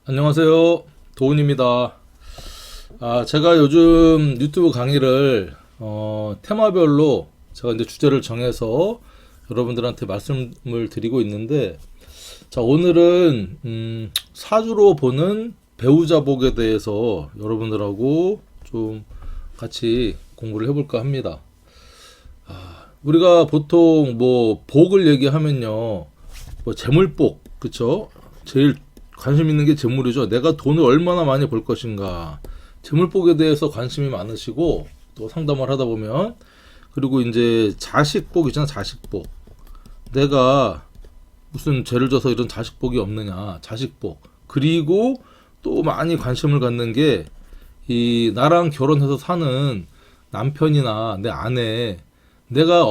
안녕하세요. 도훈입니다. 제가 요즘 유튜브 강의를 테마별로 제가 이제 주제를 정해서 여러분들한테 말씀을 드리고 있는데, 자, 오늘은 사주로 보는 배우자복에 대해서 여러분들하고 좀 같이 공부를 해볼까 합니다. 우리가 보통 뭐 복을 얘기하면요, 뭐 재물복, 그쵸? 제일 관심 있는 게 재물이죠. 내가 돈을 얼마나 많이 벌 것인가. 재물복에 대해서 관심이 많으시고 또 상담을 하다 보면, 그리고 이제 자식복 있잖아, 자식복. 내가 무슨 죄를 져서 이런 자식복이 없느냐, 자식복. 그리고 또 많이 관심을 갖는 게 이 나랑 결혼해서 사는 남편이나 내 아내, 내가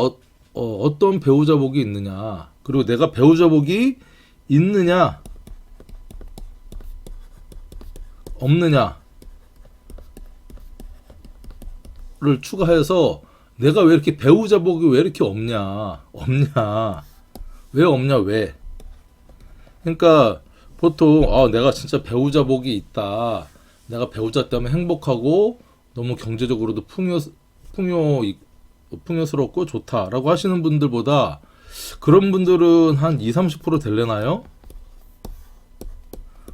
어떤 배우자복이 있느냐, 그리고 내가 배우자복이 있느냐 없느냐를 추가해서, 내가 왜 이렇게 배우자복이 왜 이렇게 없냐 왜 없냐, 왜. 그러니까 보통 내가 진짜 배우자복이 있다, 내가 배우자 때문에 행복하고 너무 경제적으로도 풍요스럽고 좋다라고 하시는 분들보다, 그런 분들은 한 20-30% 될래나요?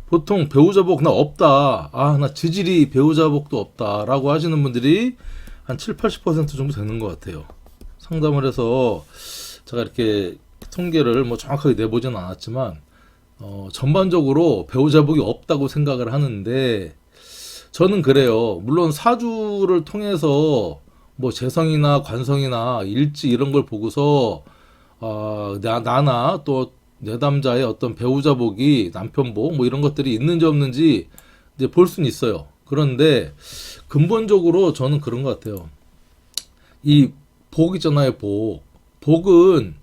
보통 배우자복 나 없다, 나 지질이 배우자복도 없다 라고 하시는 분들이 한 7-80% 정도 되는 것 같아요. 상담을 해서 제가 이렇게 통계를 뭐 정확하게 내보진 않았지만 전반적으로 배우자복이 없다고 생각을 하는데, 저는 그래요. 물론 사주를 통해서 뭐 재성이나 관성이나 일지 이런 걸 보고서 나나 또 내담자의 어떤 배우자복이, 남편복 뭐 이런 것들이 있는지 없는지 이제 볼 수는 있어요. 그런데 근본적으로 저는 그런 것 같아요. 이 복 있잖아요, 복. 복은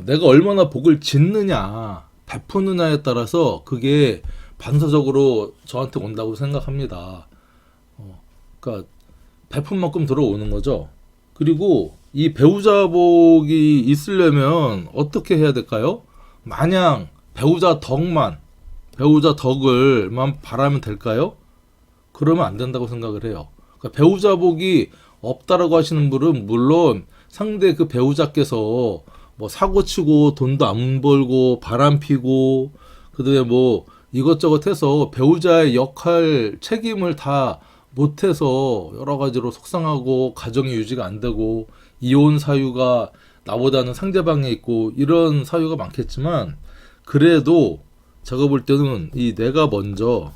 내가 얼마나 복을 짓느냐, 베푸느냐에 따라서 그게 반사적으로 저한테 온다고 생각합니다. 그러니까 베푼 만큼 들어오는 거죠. 그리고 이 배우자복이 있으려면 어떻게 해야 될까요? 마냥 배우자 덕을만 바라면 될까요? 그러면 안 된다고 생각을 해요. 그러니까 배우자복이 없다라고 하시는 분은 물론 상대 그 배우자께서 뭐 사고치고 돈도 안 벌고 바람 피고 그다음에 뭐 이것저것 해서 배우자의 역할 책임을 다 못해서 여러 가지로 속상하고 가정의 유지가 안 되고 이혼 사유가 나보다는 상대방에 있고 이런 사유가 많겠지만, 그래도 제가 볼 때는 이 내가 먼저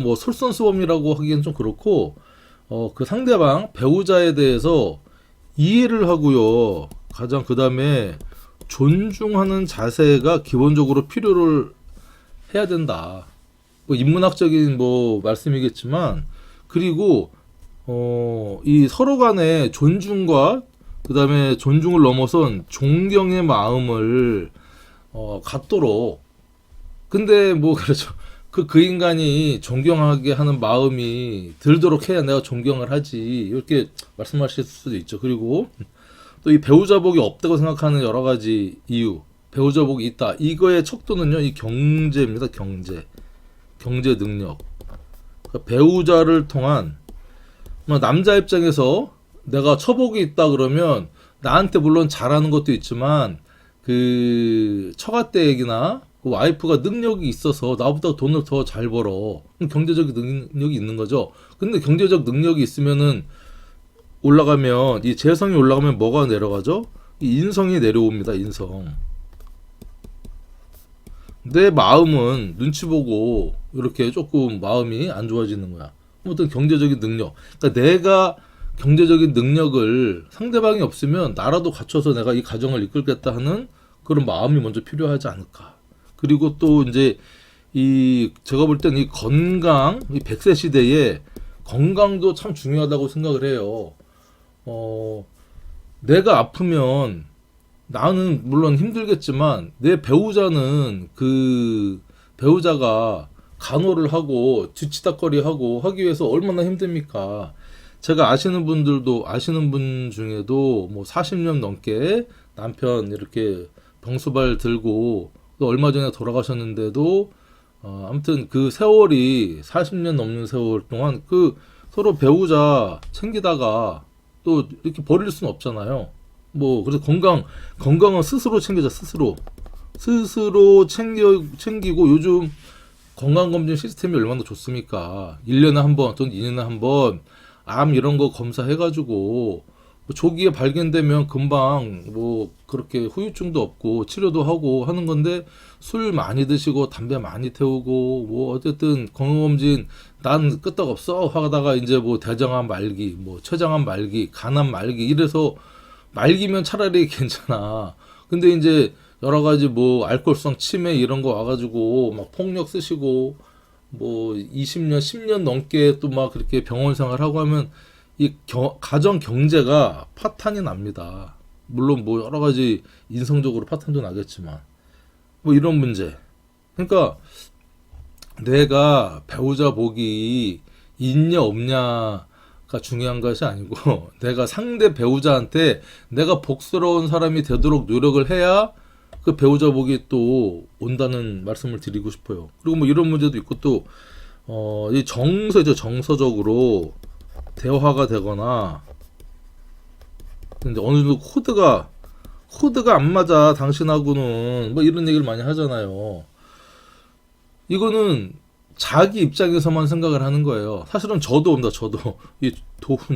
뭐 솔선수범이라고 하기엔 좀 그렇고, 그 상대방 배우자에 대해서 이해를 하고요. 가장 그 다음에 존중하는 자세가 기본적으로 필요를 해야 된다. 뭐 인문학적인 뭐 말씀이겠지만, 그리고 이 서로 간의 존중과 그 다음에 존중을 넘어선 존경의 마음을 갖도록. 근데 뭐 그렇죠. 그 인간이 존경하게 하는 마음이 들도록 해야 내가 존경을 하지, 이렇게 말씀하실 수도 있죠. 그리고 또 이 배우자복이 없다고 생각하는 여러 가지 이유, 배우자복이 있다, 이거의 척도는요, 이 경제입니다. 경제 능력. 그러니까 배우자를 통한, 뭐 남자 입장에서 내가 처복이 있다 그러면 나한테 물론 잘하는 것도 있지만, 그 처가댁이나 그 와이프가 능력이 있어서 나보다 돈을 더 잘 벌어. 그럼 경제적 능력이 있는 거죠. 근데 경제적 능력이 있으면은 올라가면, 이 재성이 올라가면 뭐가 내려가죠? 이 인성이 내려옵니다. 인성. 내 마음은 눈치 보고 이렇게 조금 마음이 안 좋아지는 거야. 어떤 경제적인 능력. 그러니까 내가 경제적인 능력을, 상대방이 없으면 나라도 갖춰서 내가 이 가정을 이끌겠다 하는 그런 마음이 먼저 필요하지 않을까. 그리고 또 이제 이 제가 볼 때는 이 건강, 이 100세 시대에 건강도 참 중요하다고 생각을 해요. 내가 아프면 나는 물론 힘들겠지만 내 배우자는, 그 배우자가 간호를 하고 뒤치다꺼리 하고 하기 위해서 얼마나 힘듭니까? 제가 아시는 분 중에도 뭐 40년 넘게 남편 이렇게 병수발 들고 또 얼마 전에 돌아가셨는데도 아무튼 그 세월이 40년 넘는 세월 동안 그 서로 배우자 챙기다가 또 이렇게 버릴 수는 없잖아요. 뭐 그래서 건강은 스스로 챙기자. 스스로 챙기고 요즘 건강검진 시스템이 얼마나 좋습니까? 1년에 한 번 또는 2년에 한 번 암 이런 거 검사해가지고 뭐 조기에 발견되면 금방 뭐 그렇게 후유증도 없고 치료도 하고 하는 건데 술 많이 드시고 담배 많이 태우고 뭐 어쨌든 건강검진 난 끄떡없어 하다가 이제 뭐 대장암 말기 뭐 췌장암 말기 간암 말기 이래서 말기면 차라리 괜찮아. 근데 이제 여러 가지 뭐 알코올성 치매 이런 거 와가지고 막 폭력 쓰시고 뭐 20년, 10년 넘게 또 막 그렇게 병원 생활하고 하면 이 가정 경제가 파탄이 납니다. 물론 뭐 여러 가지 인성적으로 파탄도 나겠지만 뭐 이런 문제. 그러니까 내가 배우자 복이 있냐 없냐가 중요한 것이 아니고 내가 상대 배우자한테 내가 복스러운 사람이 되도록 노력을 해야 그 배우자 복이 또 온다는 말씀을 드리고 싶어요. 그리고 뭐 이런 문제도 있고 또 이 정서죠. 정서적으로 대화가 되거나 근데 어느 정도 코드가 안 맞아 당신하고는 뭐 이런 얘기를 많이 하잖아요. 이거는 자기 입장에서만 생각을 하는 거예요. 사실은 저도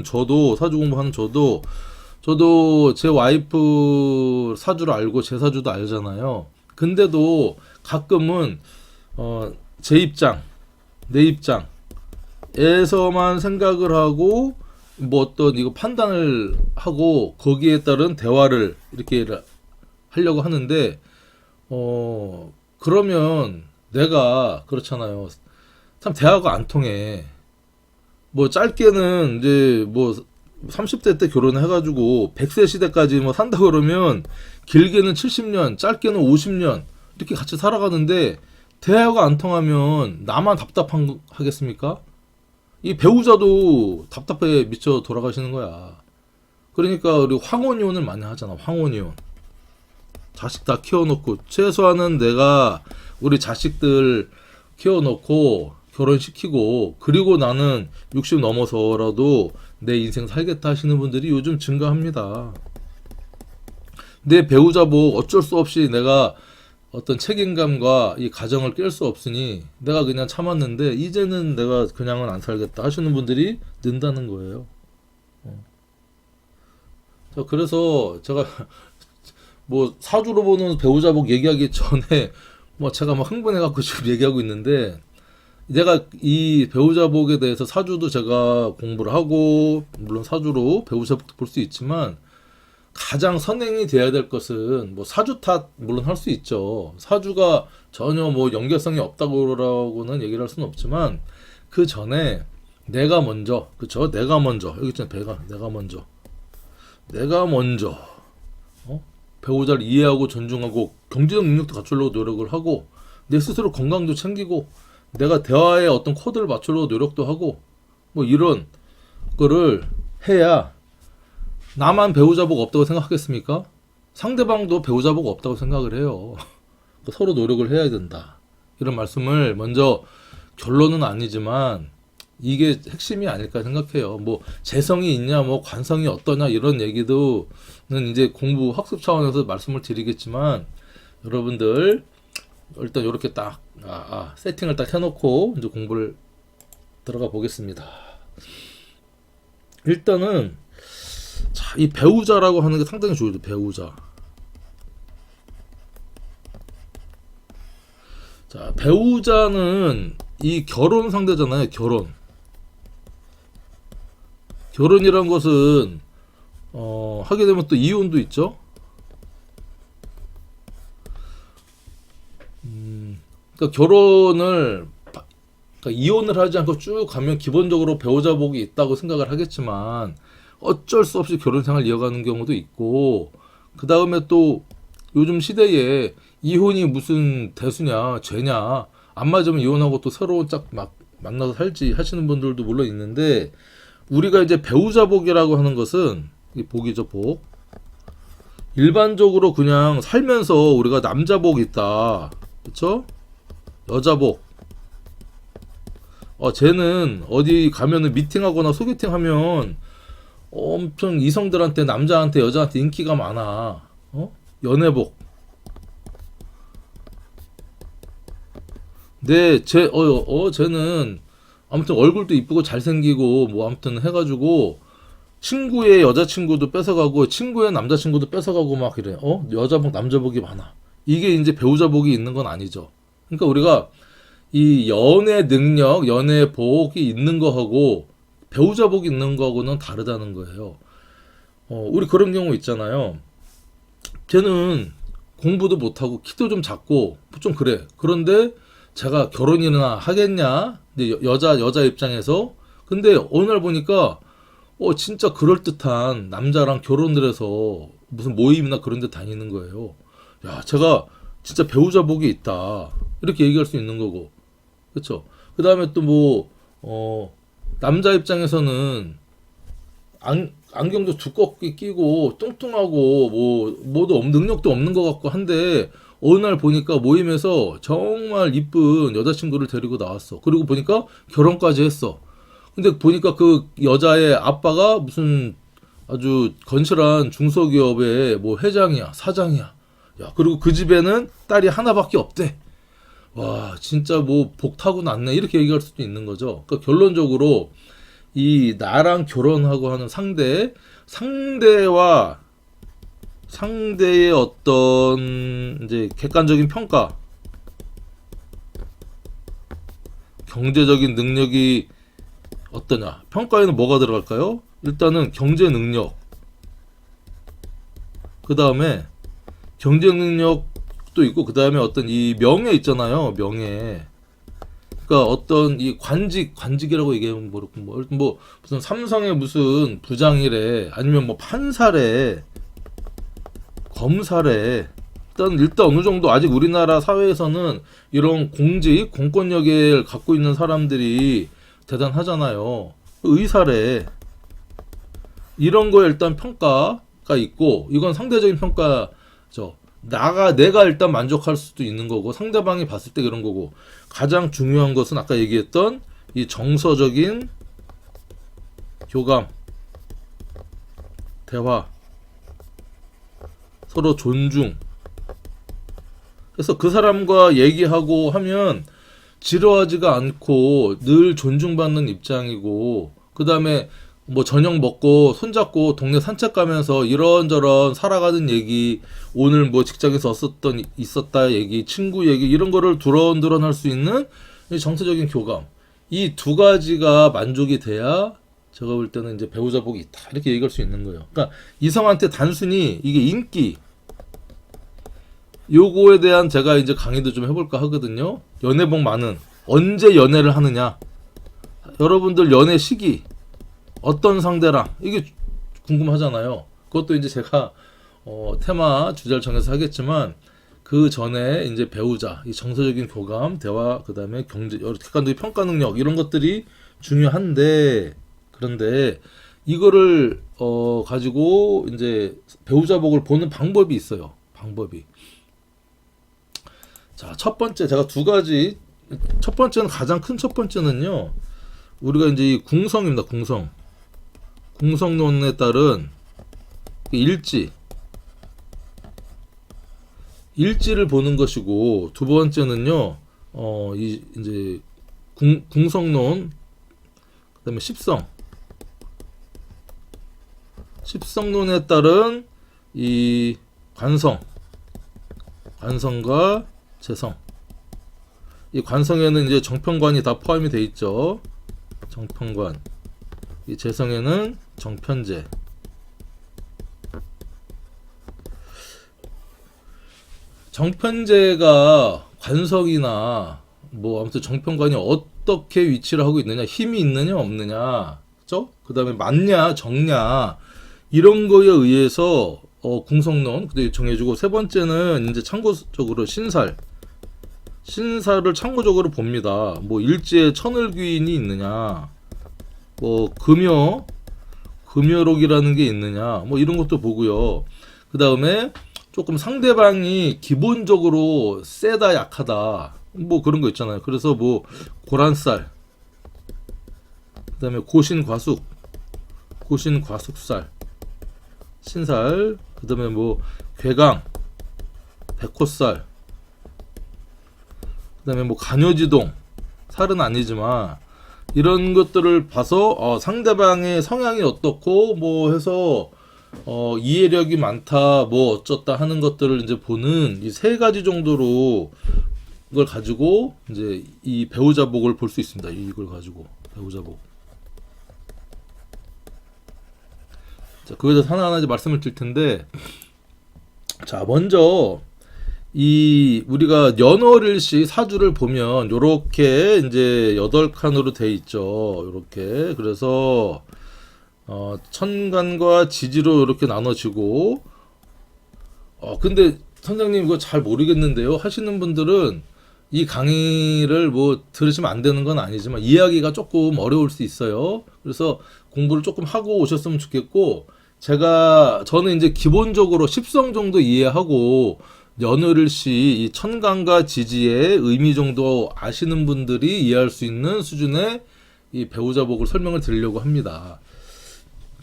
저도 사주 공부하는 저도 제 와이프 사주를 알고 제 사주도 알잖아요. 근데도 가끔은 제 입장, 내 입장에서만 생각을 하고 뭐 어떤 이거 판단을 하고 거기에 따른 대화를 이렇게 하려고 하는데 그러면 내가 그렇잖아요. 참 대화가 안 통해. 뭐 짧게는 이제 뭐 30대 때 결혼해가지고 100세 시대까지 뭐 산다 그러면 길게는 70년, 짧게는 50년 이렇게 같이 살아가는데 대화가 안 통하면 나만 하겠습니까? 이 배우자도 답답해 미쳐 돌아가시는 거야. 그러니까 우리 황혼이혼을 많이 하잖아. 황혼이혼. 자식 다 키워놓고 최소한은 내가 우리 자식들 키워놓고 결혼시키고 그리고 나는 60 넘어서라도 내 인생 살겠다 하시는 분들이 요즘 증가합니다. 내 배우자 뭐 어쩔 수 없이 내가 어떤 책임감과 이 가정을 깰 수 없으니 내가 그냥 참았는데 이제는 내가 그냥은 안 살겠다 하시는 분들이 는다는 거예요. 자, 그래서 제가 뭐 사주로 보는 배우자 복 얘기하기 전에 뭐 제가 막 흥분해갖고 지금 얘기하고 있는데 내가 이 배우자 복에 대해서 사주도 제가 공부를 하고 물론 사주로 배우자 복도 볼 수 있지만 가장 선행이 돼야 될 것은 뭐 사주 탓 물론 할 수 있죠. 사주가 전혀 뭐 연결성이 없다고라고는 얘기를 할 수는 없지만 그 전에 내가 먼저 그쵸? 내가 먼저 여기 있잖아. 내가 먼저 배우자를 이해하고 존중하고 경제적 능력도 갖추려고 노력을 하고 내 스스로 건강도 챙기고 내가 대화에 어떤 코드를 맞추려고 노력도 하고 뭐 이런 거를 해야 나만 배우자 복 없다고 생각하겠습니까? 상대방도 배우자 복 없다고 생각을 해요. 서로 노력을 해야 된다. 이런 말씀을 먼저 결론은 아니지만 이게 핵심이 아닐까 생각해요. 뭐 재성이 있냐, 뭐 관성이 어떠냐 이런 얘기도는 이제 공부 학습 차원에서 말씀을 드리겠지만 여러분들 일단 이렇게 딱 세팅을 딱 해놓고 이제 공부를 들어가 보겠습니다. 일단은 자, 이 배우자라고 하는 게 상당히 중요해요. 배우자. 자, 배우자는 이 결혼 상대잖아요. 결혼이란 것은 하게 되면 또 이혼도 있죠. 그러니까 그러니까 이혼을 하지 않고 쭉 가면 기본적으로 배우자 복이 있다고 생각을 하겠지만 어쩔 수 없이 결혼 생활 이어가는 경우도 있고 그 다음에 또 요즘 시대에 이혼이 무슨 대수냐 죄냐 안 맞으면 이혼하고 또 새로운 짝 막 만나서 살지 하시는 분들도 물론 있는데 우리가 이제 배우자 복이라고 하는 것은 이 복이죠 복. 일반적으로 그냥 살면서 우리가 남자복 있다, 그쵸? 여자복. 쟤는 어디 가면은 미팅하거나 소개팅 하면 엄청 이성들한테, 남자한테, 여자한테 인기가 많아. 연애복. 쟤는 아무튼 얼굴도 이쁘고 잘생기고 뭐 아무튼 해가지고 친구의 여자친구도 뺏어가고 친구의 남자친구도 뺏어가고 막 이래. 여자복 남자복이 많아. 이게 이제 배우자복이 있는 건 아니죠. 그러니까 우리가 이 연애 능력, 연애 복이 있는 거하고 배우자복이 있는 거하고는 다르다는 거예요. 우리 그런 경우 있잖아요. 쟤는 공부도 못하고 키도 좀 작고 좀 그래. 그런데 제가 결혼이나 하겠냐? 근데 여자 입장에서. 근데 어느 날 보니까 진짜 그럴듯한 남자랑 결혼을 해서 무슨 모임이나 그런 데 다니는 거예요. 야, 제가 진짜 배우자복이 있다. 이렇게 얘기할 수 있는 거고. 그쵸? 그 다음에 또 남자 입장에서는 안경도 두껍게 끼고 뚱뚱하고 능력도 없는 것 같고 한데 어느 날 보니까 모임에서 정말 이쁜 여자친구를 데리고 나왔어. 그리고 보니까 결혼까지 했어. 근데 보니까 그 여자의 아빠가 무슨 아주 건실한 중소기업의 뭐 회장이야, 사장이야. 야, 그리고 그 집에는 딸이 하나밖에 없대. 와, 진짜 뭐 복 타고 났네. 이렇게 얘기할 수도 있는 거죠. 그러니까 결론적으로 이 나랑 결혼하고 하는 상대의 어떤 이제 객관적인 평가, 경제적인 능력이 어떠냐. 평가에는 뭐가 들어갈까요? 일단은 경제 능력. 그 다음에 경제 능력도 있고, 그 다음에 어떤 이 명예 있잖아요. 명예. 그러니까 어떤 이 관직이라고 얘기하면 뭐 무슨 삼성의 무슨 부장이래, 아니면 뭐 판사래, 검사래. 일단 어느 정도 아직 우리나라 사회에서는 이런 공직, 공권력을 갖고 있는 사람들이 대단하잖아요. 의사래. 이런 거에 일단 평가가 있고, 이건 상대적인 평가죠. 내가 일단 만족할 수도 있는 거고, 상대방이 봤을 때 그런 거고, 가장 중요한 것은 아까 얘기했던 이 정서적인 교감, 대화, 서로 존중. 그래서 그 사람과 얘기하고 하면 지루하지가 않고 늘 존중받는 입장이고, 그 다음에 뭐 저녁 먹고 손잡고 동네 산책 가면서 이런저런 살아가는 얘기, 오늘 뭐 직장에서 있었다 얘기, 친구 얘기, 이런 거를 두런두런 할 수 있는 이 정서적인 교감. 이 두 가지가 만족이 돼야 제가 볼 때는 이제 배우자복이 있다, 이렇게 얘기할 수 있는 거예요. 그러니까 이성한테 단순히 이게 인기, 요거에 대한 제가 이제 강의도 좀 해볼까 하거든요. 연애복 많은, 언제 연애를 하느냐, 여러분들 연애 시기, 어떤 상대랑, 이게 궁금하잖아요. 그것도 이제 제가 테마 주제를 정해서 하겠지만, 그 전에 이제 배우자, 이 정서적인 교감, 대화, 그 다음에 경제, 객관적인 평가 능력, 이런 것들이 중요한데, 그런데 이거를 가지고 이제 배우자복을 보는 방법이 있어요. 방법이. 자, 첫 번째, 제가 두 가지, 첫 번째는, 가장 큰 첫 번째는요, 우리가 이제 이 궁성입니다. 궁성론에 따른 일지를 보는 것이고, 두 번째는요, 이제 궁성론, 그다음에 십성론에 따른 이 관성과 재성. 이 관성에는 이제 정편관이 다 포함이 돼 있죠. 정편관. 이 재성에는 정편재. 정편재가 관성이나 뭐 아무튼 정편관이 어떻게 위치를 하고 있느냐, 힘이 있느냐 없느냐, 그죠? 그 다음에 맞냐 적냐, 이런 거에 의해서 궁성론 정해주고, 세 번째는 이제 참고적으로 신살을 참고적으로 봅니다. 뭐 일지에 천을귀인이 있느냐, 뭐 금요록이라는 게 있느냐, 뭐 이런 것도 보고요. 그 다음에 조금 상대방이 기본적으로 세다 약하다 뭐 그런 거 있잖아요. 그래서 뭐 고란살, 그 다음에 고신과숙살, 신살, 그 다음에 뭐 괴강, 백호살, 그 다음에 뭐 간요지동, 살은 아니지만 이런 것들을 봐서 상대방의 성향이 어떻고 뭐 해서 이해력이 많다 뭐 어쩌다 하는 것들을 이제 보는 이 세 가지 정도로 이걸 가지고 이제 이 배우자복을 볼 수 있습니다. 이걸 가지고 배우자복. 자, 그거에 대해서 하나하나 이제 말씀을 드릴 텐데, 자, 먼저 이 우리가 연월일시 사주를 보면 요렇게 이제 8칸으로 돼 있죠. 요렇게. 그래서 천간과 지지로 이렇게 나눠지고 근데 선생님 이거 잘 모르겠는데요 하시는 분들은 이 강의를 뭐 들으시면 안 되는 건 아니지만 이해하기가 조금 어려울 수 있어요. 그래서 공부를 조금 하고 오셨으면 좋겠고, 저는 이제 기본적으로 10성 정도 이해하고 연월일시 이 천간과 지지의 의미 정도 아시는 분들이 이해할 수 있는 수준의 이 배우자복을 설명을 드리려고 합니다.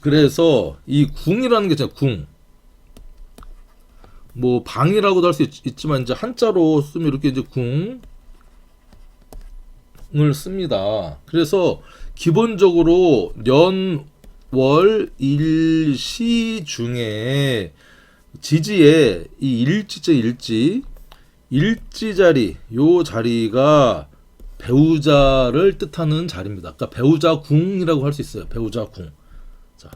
그래서 이 궁이라는 게 있잖아요. 궁. 뭐 방이라고도 할 수 있지만 이제 한자로 쓰면 이렇게 이제 궁을 씁니다. 그래서 기본적으로 년, 월, 일, 시 중에 지지에 이 일지 자리, 요 자리가 배우자를 뜻하는 자리입니다. 그러니까 배우자궁이라고 할 수 있어요. 배우자궁. 자,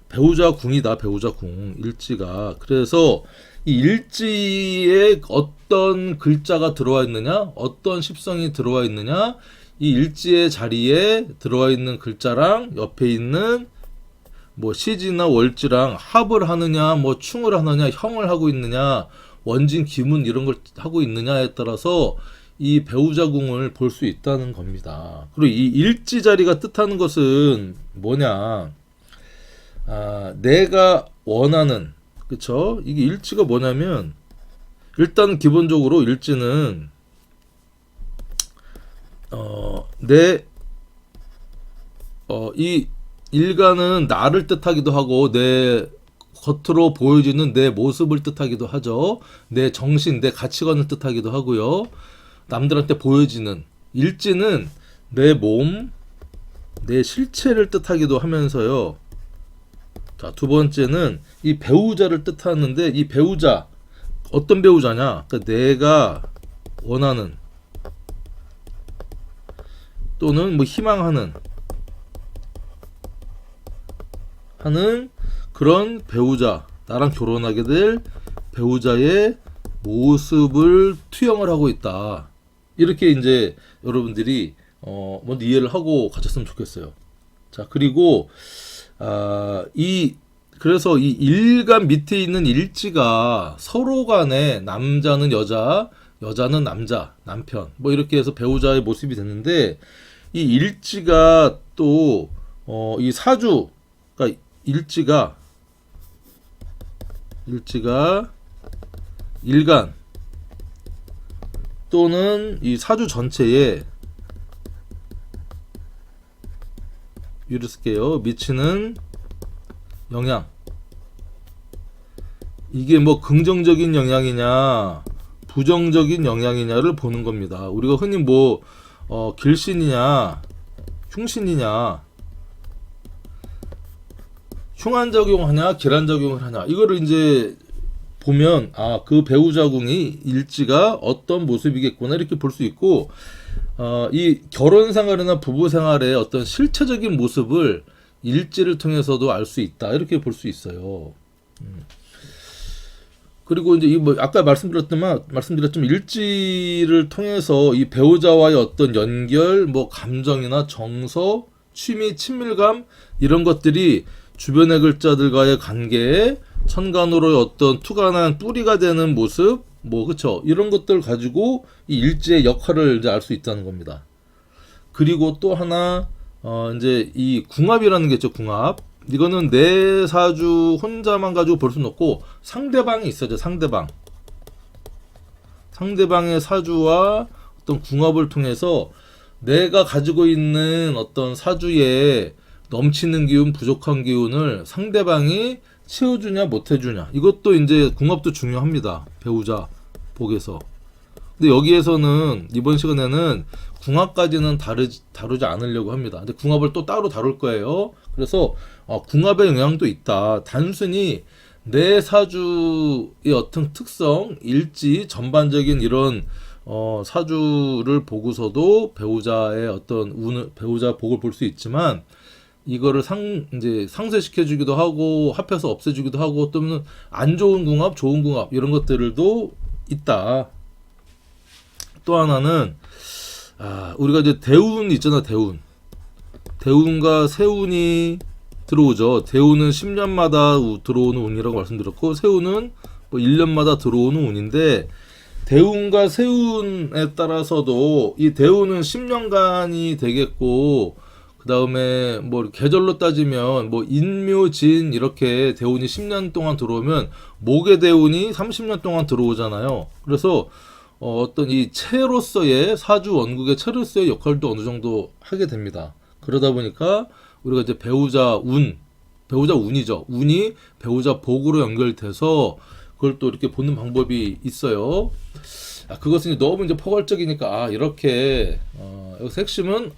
배우자궁이다. 배우자궁. 일지가. 그래서 이 일지에 어떤 글자가 들어와 있느냐, 어떤 십성이 들어와 있느냐, 이 일지의 자리에 들어와 있는 글자랑 옆에 있는 뭐 시지나 월지랑 합을 하느냐, 뭐 충을 하느냐, 형을 하고 있느냐, 원진, 기문 이런 걸 하고 있느냐에 따라서 이 배우자궁을 볼 수 있다는 겁니다. 그리고 이 일지 자리가 뜻하는 것은 뭐냐? 내가 원하는, 그쵸? 이게 일지가 뭐냐면, 일단 기본적으로 일지는 이 일간은 나를 뜻하기도 하고 내 겉으로 보여지는 내 모습을 뜻하기도 하죠. 내 정신, 내 가치관을 뜻하기도 하고요. 남들한테 보여지는 일지는 내 몸, 내 실체를 뜻하기도 하면서요. 자, 두 번째는 이 배우자를 뜻하는데, 이 배우자 어떤 배우자냐? 그러니까 내가 원하는 또는 뭐 희망하는 그런 배우자, 나랑 결혼하게 될 배우자의 모습을 투영을 하고 있다. 이렇게 이제 여러분들이 먼저 이해를 하고 가셨으면 좋겠어요. 자, 그리고 그래서 이 일간 밑에 있는 일지가 서로 간에 남자는 여자, 여자는 남자, 남편 뭐 이렇게 해서 배우자의 모습이 됐는데, 이 일지가 또 이 사주, 그러니까 일지가 일간 또는 이 사주 전체에 미치는 영향, 이게 뭐 긍정적인 영향이냐 부정적인 영향이냐를 보는 겁니다. 우리가 흔히 뭐 길신이냐 흉신이냐, 흉한작용하냐 계란작용을 하냐, 이거를 이제 보면 그 배우자궁이 일지가 어떤 모습이겠구나 이렇게 볼 수 있고, 이 결혼생활이나 부부생활의 어떤 실체적인 모습을 일지를 통해서도 알 수 있다 이렇게 볼 수 있어요. 그리고 이제 뭐 아까 말씀드렸지만 일지를 통해서 이 배우자와의 어떤 연결, 뭐 감정이나 정서, 취미, 친밀감 이런 것들이 주변의 글자들과의 관계에 천간으로의 어떤 투간한 뿌리가 되는 모습, 뭐 그쵸, 이런 것들 가지고 이 일지의 역할을 이제 알 수 있다는 겁니다. 그리고 또 하나 이제 이 궁합이라는 게 있죠. 궁합. 이거는 내 사주 혼자만 가지고 볼 수는 없고 상대방이 있어야죠. 상대방의 사주와 어떤 궁합을 통해서 내가 가지고 있는 어떤 사주에 넘치는 기운, 부족한 기운을 상대방이 채워주냐 못해주냐, 이것도 이제 궁합도 중요합니다. 배우자 복에서. 근데 여기에서는 이번 시간에는 궁합까지는 다루지 않으려고 합니다. 근데 궁합을 또 따로 다룰 거예요. 그래서 궁합의 영향도 있다. 단순히 내 사주의 어떤 특성, 일지, 전반적인 이런 사주를 보고서도 배우자의 어떤 운을, 배우자 복을 볼 수 있지만, 이거를 이제 상쇄시켜주기도 하고 합해서 없애주기도 하고, 또는 안 좋은 궁합, 좋은 궁합 이런 것들도 있다. 또 하나는 우리가 이제 대운 있잖아. 대운과 세운이 들어오죠. 대운은 10년마다 들어오는 운이라고 말씀드렸고, 세운은 뭐 1년마다 들어오는 운인데, 대운과 세운에 따라서도 이 대운은 10년간이 되겠고, 그 다음에 뭐 계절로 따지면 뭐 인묘진 이렇게 대운이 10년 동안 들어오면 목의 대운이 30년 동안 들어오잖아요. 그래서 어떤 이 체로서의 사주 원국의 체로서의 역할도 어느 정도 하게 됩니다. 그러다 보니까 우리가 이제 배우자 운이죠. 운이 배우자 복으로 연결돼서 그걸 또 이렇게 보는 방법이 있어요. 그것은 너무 이제 포괄적이니까 이렇게 여기서 핵심은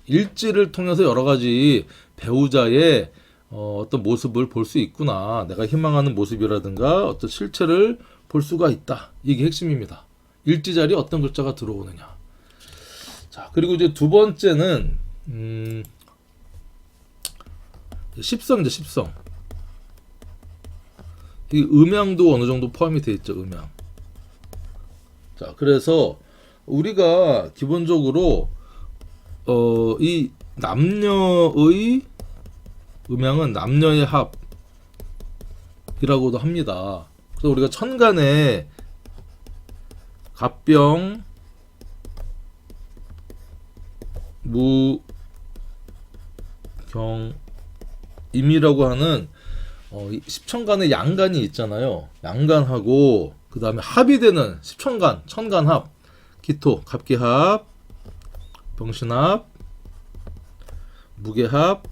일지를 통해서 여러 가지 배우자의 어떤 모습을 볼 수 있구나. 내가 희망하는 모습이라든가 어떤 실체를 볼 수가 있다. 이게 핵심입니다. 일지 자리에 어떤 글자가 들어오느냐. 자, 그리고 이제 두 번째는 십성이죠. 십성. 이 음양도 어느 정도 포함이 되어 있죠. 음양. 자, 그래서 우리가 기본적으로 이 남녀의 음양은 남녀의 합이라고도 합니다. 그래서 우리가 천간에 갑병, 무, 경, 임이라고 하는 십천간의 양간이 있잖아요. 양간하고 그 다음에 합이 되는 십천간, 천간합, 기토, 갑기합, 병신합, 무게합,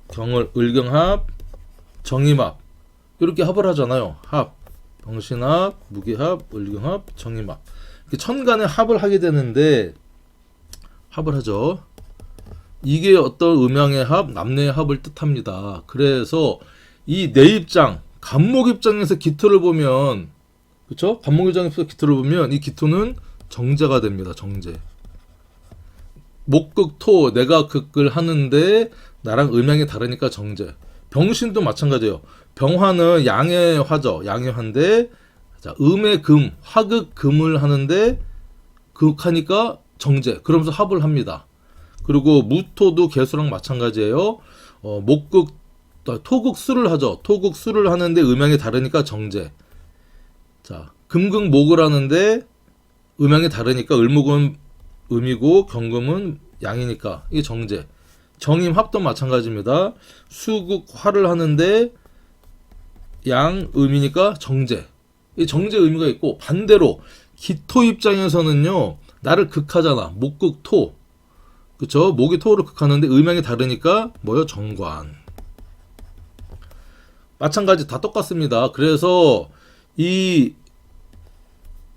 경을, 을경합, 정임합, 이렇게 합을 하잖아요. 합, 병신합, 무게합, 을경합, 정임합. 천간에 합을 하게 되는데, 합을 하죠. 이게 어떤 음양의 합, 남녀의 합을 뜻합니다. 그래서 이 내 입장, 간목 입장에서 기토를 보면, 그쵸? 간목 입장에서 기토를 보면 이 기토는 정제가 됩니다. 정제. 목극토, 내가 극을 하는데 나랑 음양이 다르니까 정제. 병신도 마찬가지예요. 병화는 양의 화죠. 양의 화인데, 자, 음의 금, 화극 금을 하는데 극하니까 정제. 그러면서 합을 합니다. 그리고 무토도 개수랑 마찬가지예요. 목극, 토극 수를 하죠. 토극 수를 하는데 음양이 다르니까 정제. 자, 금극 목을 하는데 음양이 다르니까 을목은 음이고 경금은 양이니까 이게 정제. 정임 합도 마찬가지입니다. 수극 화를 하는데 양 음이니까 정제. 이 정제 의미가 있고, 반대로 기토 입장에서는요, 나를 극하잖아. 목극 토. 그쵸? 목이 토를 극하는데 음양이 다르니까 뭐요? 정관. 마찬가지 다 똑같습니다. 그래서 이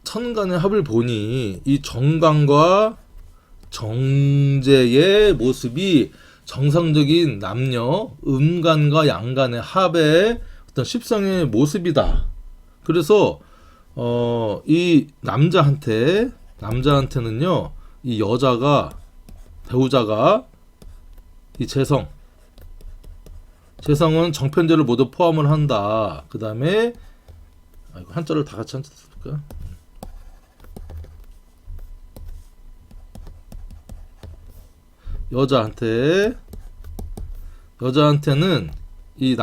천간의 합을 보니 이 정관과 정제의 모습이 정상적인 남녀 음간과 양간의 합의 어떤 십성의 모습이다. 그래서 이 남자한테는요, 이 여자가, 배우자가 이 재성은 정편제를 모두 포함을 한다. 그 다음에 한자를 다 같이 한자 쓸까? 여자한테는 이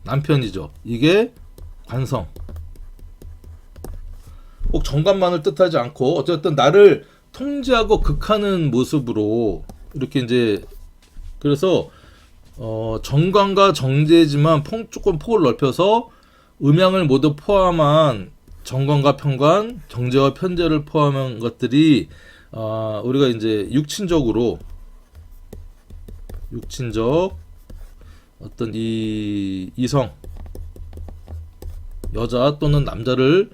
남편이죠. 이게 관성. 꼭 정관만을 뜻하지 않고 어쨌든 나를 통제하고 극하는 모습으로 이렇게 이제 그래서 정관과 정제지만 조금 폭을 넓혀서 음양을 모두 포함한 정관과 편관, 정제와 편제를 포함한 것들이 우리가 이제 육친적 어떤 이 이성 여자 또는 남자를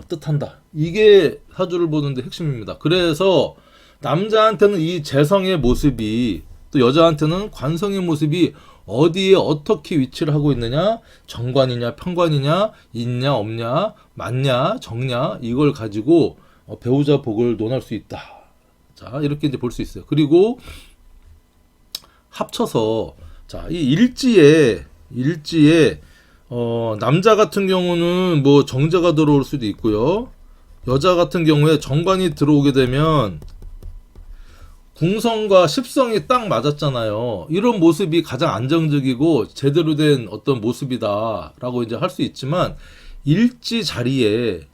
뜻한다. 이게 사주를 보는데 핵심입니다. 그래서 남자한테는 이 재성의 모습이 또 여자한테는 관성의 모습이 어디에 어떻게 위치를 하고 있느냐, 정관이냐, 편관이냐, 있냐, 없냐, 맞냐, 적냐, 이걸 가지고 배우자 복을 논할 수 있다. 자, 이렇게 이제 볼 수 있어요. 그리고 합쳐서, 자, 이 일지에, 남자 같은 경우는 뭐 정제가 들어올 수도 있고요. 여자 같은 경우에 정관이 들어오게 되면 궁성과 십성이 딱 맞았잖아요. 이런 모습이 가장 안정적이고 제대로 된 어떤 모습이다라고 이제 할 수 있지만 일지 자리에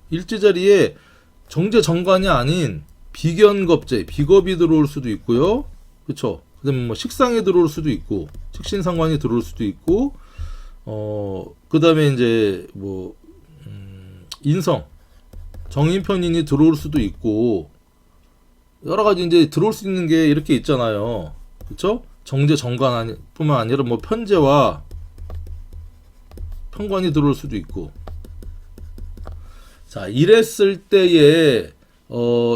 정제 정관이 아닌 비견겁제, 비겁이 들어올 수도 있고요. 그렇죠? 그다음에 뭐 식상이 들어올 수도 있고 식신상관이 들어올 수도 있고 그다음에 이제 뭐 인성, 정인편인이 들어올 수도 있고 여러 가지 이제 들어올 수 있는 게 이렇게 있잖아요. 그렇죠? 정제 정관 뿐만 아니라 뭐 편제와 편관이 들어올 수도 있고. 자, 이랬을 때에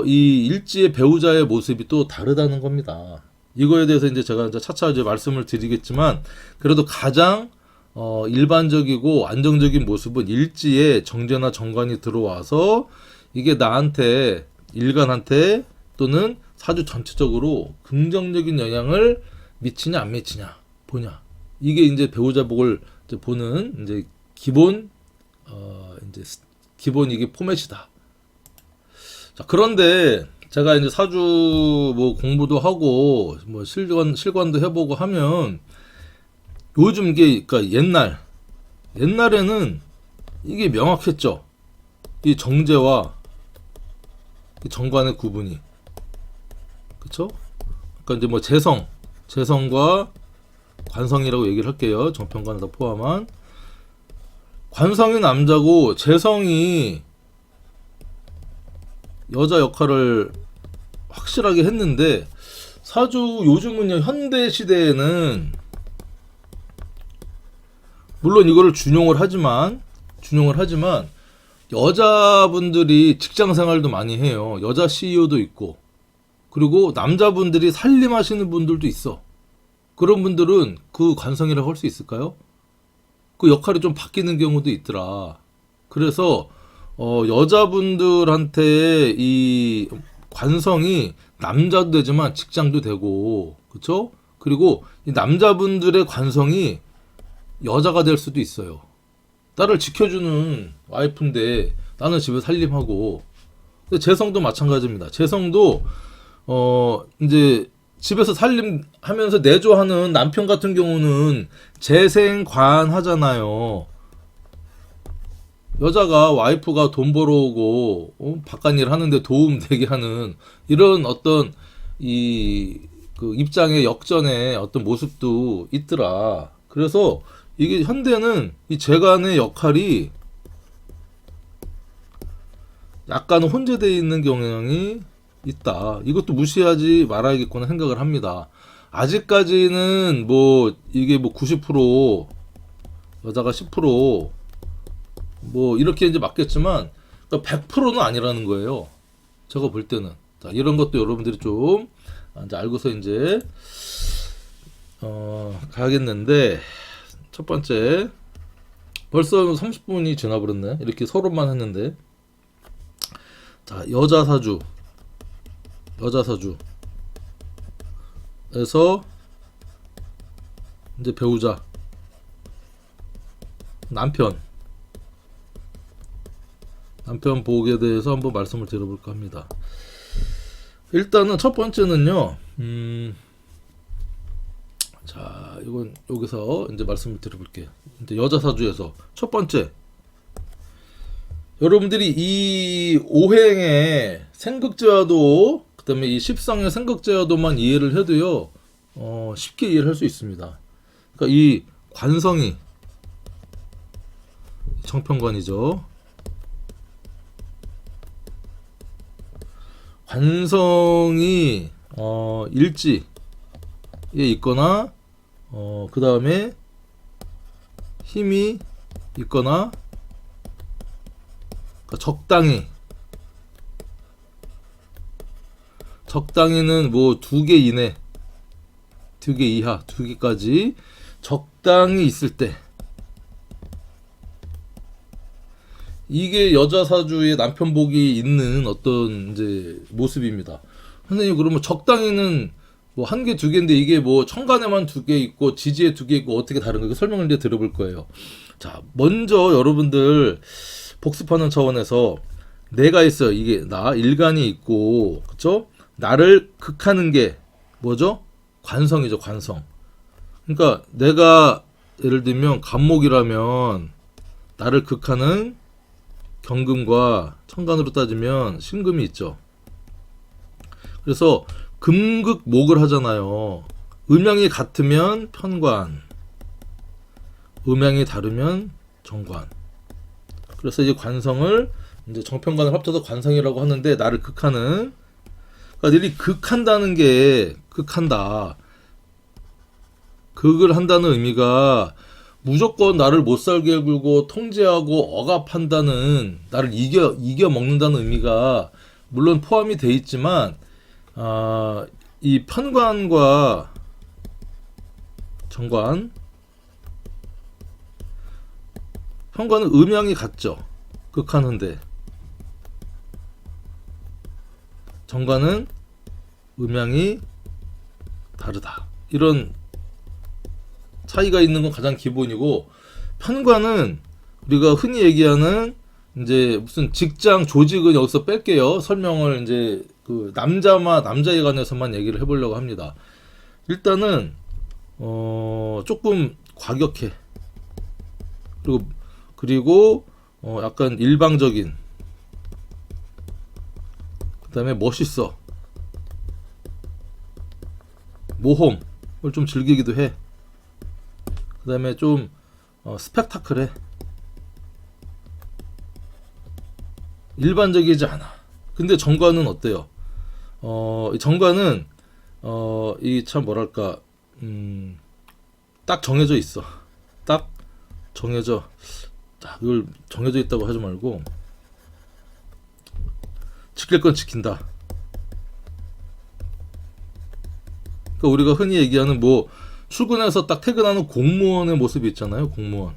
이 일지의 배우자의 모습이 또 다르다는 겁니다. 이거에 대해서 이제 제가 이제 차차 이제 말씀을 드리겠지만 그래도 가장 일반적이고 안정적인 모습은 일지에 정제나 정관이 들어와서 이게 나한테 일간한테 또는 사주 전체적으로 긍정적인 영향을 미치냐 안 미치냐 보냐, 이게 이제 배우자 복을 이제 보는 이제 기본 기본 이게 포맷이다. 자, 그런데 제가 이제 사주 뭐 공부도 하고 뭐 실관도 해보고 하면 요즘 이게 그러니까 옛날에는 이게 명확했죠. 이 정제와 이 정관의 구분이. 그쵸? 그러니까 이제 뭐 재성과 관성이라고 얘기를 할게요. 정편관을 다 포함한. 관성이 남자고 재성이 여자 역할을 확실하게 했는데 사주 요즘은요, 현대 시대에는 물론 이거를 준용을 하지만 여자분들이 직장 생활도 많이 해요. 여자 CEO도 있고 그리고 남자분들이 살림하시는 분들도 있어. 그런 분들은 그 관성이라고 할 수 있을까요? 그 역할이 좀 바뀌는 경우도 있더라. 그래서 여자분들한테 이 관성이 남자도 되지만 직장도 되고, 그쵸? 그리고 이 남자분들의 관성이 여자가 될 수도 있어요. 나를 지켜주는 와이프인데 나는 집에 살림하고. 재성도 마찬가지입니다. 재성도 이제 집에서 살림하면서 내조하는 남편 같은 경우는 재생관 하잖아요. 여자가 와이프가 돈 벌어오고 바깥일 하는데 도움 되게 하는 이런 어떤 그 입장의 역전의 어떤 모습도 있더라. 그래서 이게 현대는 이 재간의 역할이 약간 혼재되어 있는 경향이 있다. 이것도 무시하지 말아야겠구나 생각을 합니다. 아직까지는 뭐 이게 뭐 90% 여자가 10% 뭐 이렇게 이제 맞겠지만 100%는 아니라는 거예요. 제가 볼 때는. 자, 이런 것도 여러분들이 좀 이제 알고서 이제 가야겠는데, 첫 번째 벌써 30분이 지나버렸네. 이렇게 서론만 했는데. 자, 여자 사주에서 이제 배우자, 남편 복에 대해서 한번 말씀을 드려볼까 합니다. 일단은 첫 번째는요, 자, 이건 여기서 이제 말씀을 드려볼게요. 이제 여자 사주에서 첫 번째, 여러분들이 이 오행의 생극제와도 그다음에 이 십상의 생각제어도만 이해를 해도요, 쉽게 이해를 할 수 있습니다. 그러니까 이 관성이 정편관이죠. 관성이 일지에 있거나 그 다음에 힘이 있거나 그러니까 적당히는 뭐 2개 이내, 2개 이하, 2개까지 적당히 있을 때, 이게 여자 사주의 남편복이 있는 어떤 이제 모습입니다. 선생님, 그러면 적당히는 뭐 1개, 2개인데 이게 뭐 천간에만 2개 있고 지지에 2개 있고 어떻게 다른 거, 설명을 이제 들어볼 거예요. 자, 먼저 여러분들 복습하는 차원에서 내가 있어요. 이게 나 일간이 있고, 그쵸? 나를 극하는 게 뭐죠? 관성이죠, 관성. 그러니까 내가 예를 들면 간목이라면 나를 극하는 경금과 천간으로 따지면 신금이 있죠. 그래서 금극목을 하잖아요. 음양이 같으면 편관, 음양이 다르면 정관. 그래서 이제 관성을 이제 정편관을 합쳐서 관성이라고 하는데, 나를 극하는, 그러니까 이 극한다는 게, 극한다, 극을 한다는 의미가 무조건 나를 못 살게 굴고 통제하고 억압한다는, 나를 이겨 먹는다는 의미가 물론 포함이 돼 있지만, 이 편관과 정관, 편관은 음양이 같죠. 극하는데 정관은 음양이 다르다. 이런 차이가 있는 건 가장 기본이고, 편관은 우리가 흔히 얘기하는 이제 무슨 직장 조직은 여기서 뺄게요. 설명을 이제 그 남자에 관해서만 얘기를 해보려고 합니다. 일단은 조금 과격해. 그리고 약간 일방적인. 그다음에 멋있어. 모험을 좀 즐기기도 해. 그다음에 좀 스펙타클해. 일반적이지 않아. 근데 정관은 어때요? 정관은 이 참 뭐랄까, 딱 정해져 있어. 딱 정해져. 이걸 정해져 있다고 하지 말고 지킬 건 지킨다. 그러니까 우리가 흔히 얘기하는 뭐 출근해서 딱 퇴근하는 공무원의 모습이 있잖아요. 공무원.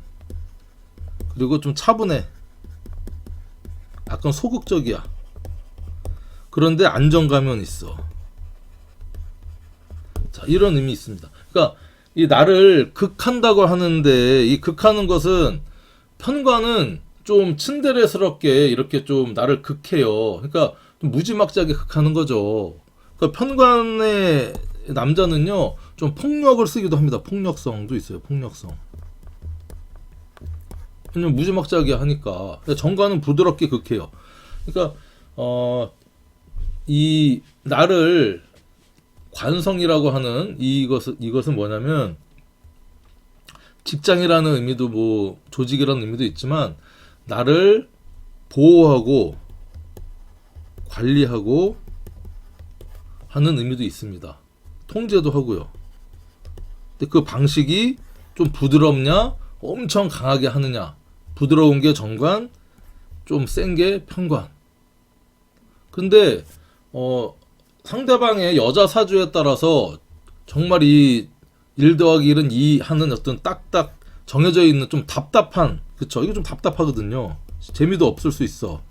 그리고 좀 차분해. 약간 소극적이야. 그런데 안정감은 있어. 자, 이런 의미 있습니다. 그러니까 이 나를 극한다고 하는데, 이 극하는 것은, 편관은 좀 츤데레스럽게 이렇게 좀 나를 극해요. 그러니까 좀 무지막지하게 극하는 거죠. 그러니까 편관의 남자는요, 좀 폭력을 쓰기도 합니다. 폭력성도 있어요. 폭력성. 왜냐면 무지막지하게 하니까. 정관은 부드럽게 극해요. 그러니까 이 나를 관성이라고 하는 이것은 뭐냐면, 직장이라는 의미도 뭐 조직이라는 의미도 있지만, 나를 보호하고 관리하고 하는 의미도 있습니다. 통제도 하고요. 근데 그 방식이 좀 부드럽냐, 엄청 강하게 하느냐. 부드러운 게 정관, 좀 센 게 편관. 근데 상대방의 여자 사주에 따라서 정말 이 1 더하기 1은 2 하는 어떤 딱딱 정해져 있는 좀 답답한, 그쵸? 이거 좀 답답하거든요. 재미도 없을 수 있어.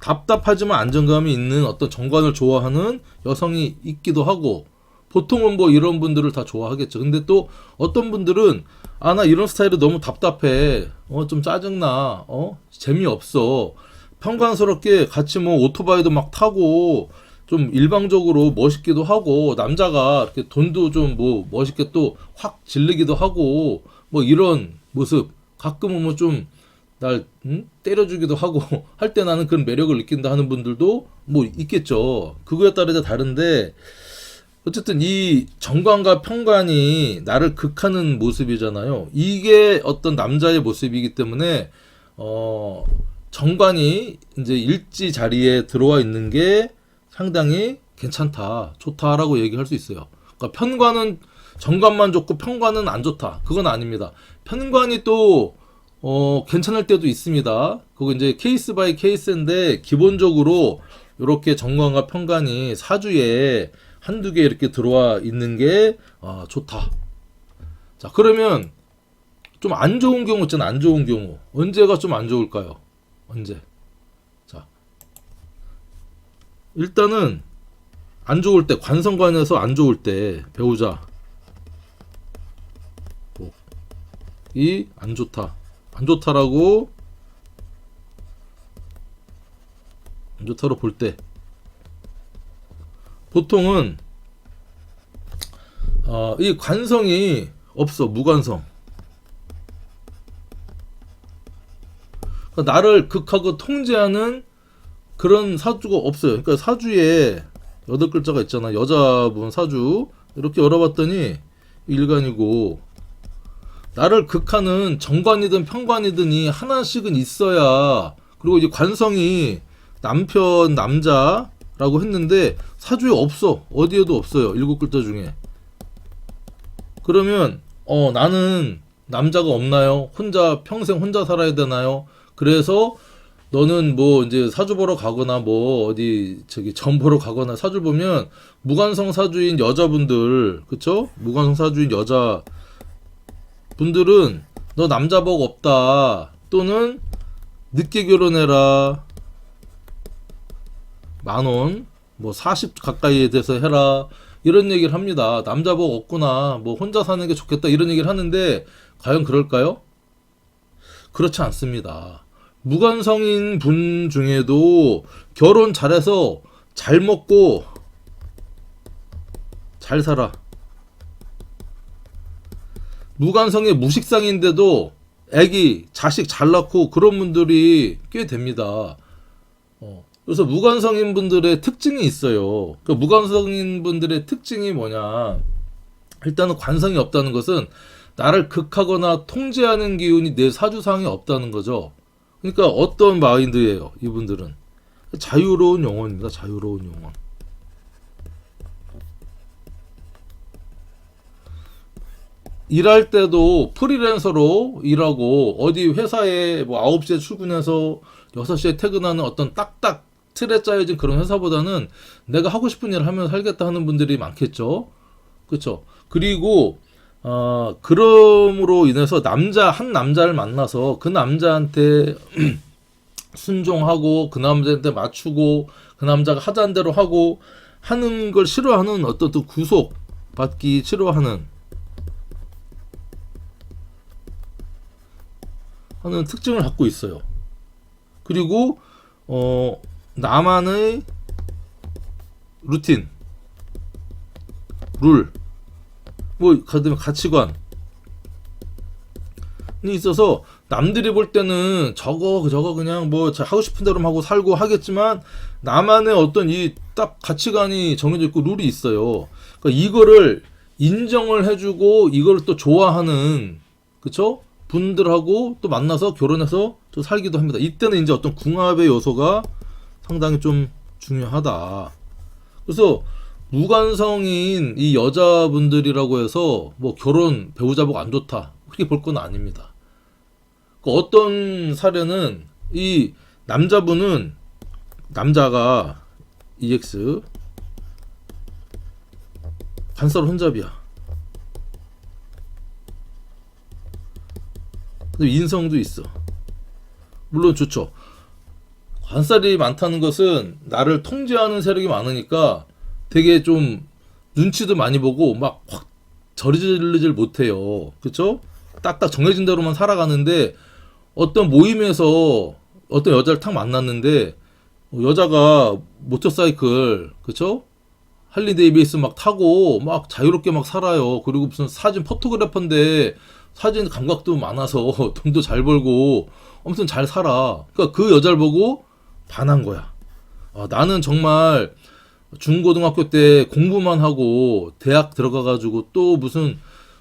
답답하지만 안정감이 있는 어떤 정관을 좋아하는 여성이 있기도 하고, 보통은 뭐 이런 분들을 다 좋아하겠죠. 근데 또 어떤 분들은 나 이런 스타일이 너무 답답해. 좀 짜증나. 재미없어. 평관스럽게 같이 뭐 오토바이도 막 타고 좀 일방적으로 멋있기도 하고, 남자가 이렇게 돈도 좀 뭐 멋있게 또 확 질르기도 하고, 뭐 이런 모습. 가끔은 뭐 좀 날 때려주기도 하고 할 때 나는 그런 매력을 느낀다 하는 분들도 뭐 있겠죠. 그거에 따라 다른데 어쨌든 이 정관과 편관이 나를 극하는 모습이잖아요. 이게 어떤 남자의 모습이기 때문에 정관이 이제 일지 자리에 들어와 있는 게 상당히 괜찮다, 좋다라고 얘기할 수 있어요. 그러니까 편관은 정관만 좋고 편관은 안 좋다. 그건 아닙니다. 편관이 또 괜찮을 때도 있습니다. 그거 이제 케이스 바이 케이스인데 기본적으로 이렇게 정관과 편관이 사주에 한두 개 이렇게 들어와 있는 게 좋다. 자, 그러면 좀 안 좋은 경우 있잖아. 안 좋은 경우. 언제가 좀 안 좋을까요? 언제? 자, 일단은 안 좋을 때, 관성관에서 안 좋을 때 배우자 이 안 좋다. 안 좋다라고 안 좋다로 볼 때 보통은 이 관성이 없어. 무관성. 그러니까 나를 극하고 통제하는 그런 사주가 없어요. 그러니까 사주에 8글자가 있잖아. 여자분 사주 이렇게 열어봤더니 일간이고, 나를 극하는 정관이든 편관이든이 하나씩은 있어야. 그리고 이제 관성이 남편 남자라고 했는데 사주에 없어. 어디에도 없어요. 7글자 중에. 그러면 나는 남자가 없나요? 평생 혼자 살아야 되나요? 그래서 너는 뭐 이제 사주 보러 가거나 뭐 어디 점 보러 가거나 사주 보면 무관성 사주인 여자분들, 그쵸? 무관성 사주인 여자 분들은 너 남자 복 없다, 또는 늦게 결혼해라, 10,000원 뭐 40 가까이에 돼서 해라, 이런 얘기를 합니다. 남자 복 없구나, 뭐 혼자 사는 게 좋겠다, 이런 얘기를 하는데 과연 그럴까요? 그렇지 않습니다. 무관성인 분 중에도 결혼 잘해서 잘 먹고 잘 살아. 무관성의 무식상인데도 애기, 자식 잘 낳고 그런 분들이 꽤 됩니다. 그래서 무관성인 분들의 특징이 있어요. 그 무관성인 분들의 특징이 뭐냐? 일단은 관성이 없다는 것은 나를 극하거나 통제하는 기운이 내 사주상에 없다는 거죠. 그러니까 어떤 마인드예요, 이분들은? 자유로운 영혼입니다. 자유로운 영혼. 일할 때도 프리랜서로 일하고 어디 회사에 뭐 9시에 출근해서 6시에 퇴근하는 어떤 딱딱 틀에 짜여진 그런 회사보다는 내가 하고 싶은 일을 하면서 살겠다 하는 분들이 많겠죠. 그렇죠. 그리고 그럼으로 인해서 한 남자를 만나서 그 남자한테 순종하고 그 남자한테 맞추고 그 남자가 하자는 대로 하고 하는 걸 싫어하는 어떤 또 구속 받기 싫어하는 하는 특징을 갖고 있어요. 그리고 나만의 루틴, 룰, 뭐 가치관이 있어서 남들이 볼 때는 저거 그냥 뭐 하고 싶은 대로 하고 살고 하겠지만 나만의 어떤 이 딱 가치관이 정해져 있고 룰이 있어요. 그러니까 이거를 인정을 해주고 이걸 또 좋아하는, 그쵸? 분들하고 또 만나서 결혼해서 또 살기도 합니다. 이때는 이제 어떤 궁합의 요소가 상당히 좀 중요하다. 그래서 무관성인 이 여자분들이라고 해서 뭐 결혼 배우자복 안 좋다, 그렇게 볼 건 아닙니다. 어떤 사례는 이 남자가 EX 관살 혼잡이야. 근데 인성도 있어. 물론 좋죠. 관살이 많다는 것은 나를 통제하는 세력이 많으니까 되게 좀 눈치도 많이 보고 막 확 저리질 못해요. 그쵸? 딱딱 정해진 대로만 살아가는데 어떤 모임에서 어떤 여자를 탁 만났는데 여자가 모터사이클, 그쵸? 할리 데이비스 막 타고 막 자유롭게 막 살아요. 그리고 무슨 사진 포토그래퍼인데 사진 감각도 많아서 돈도 잘 벌고 아무튼 잘 살아. 그러니까 그 여자를 보고 반한 거야. 나는 정말 중고등학교 때 공부만 하고 대학 들어가가지고 또 무슨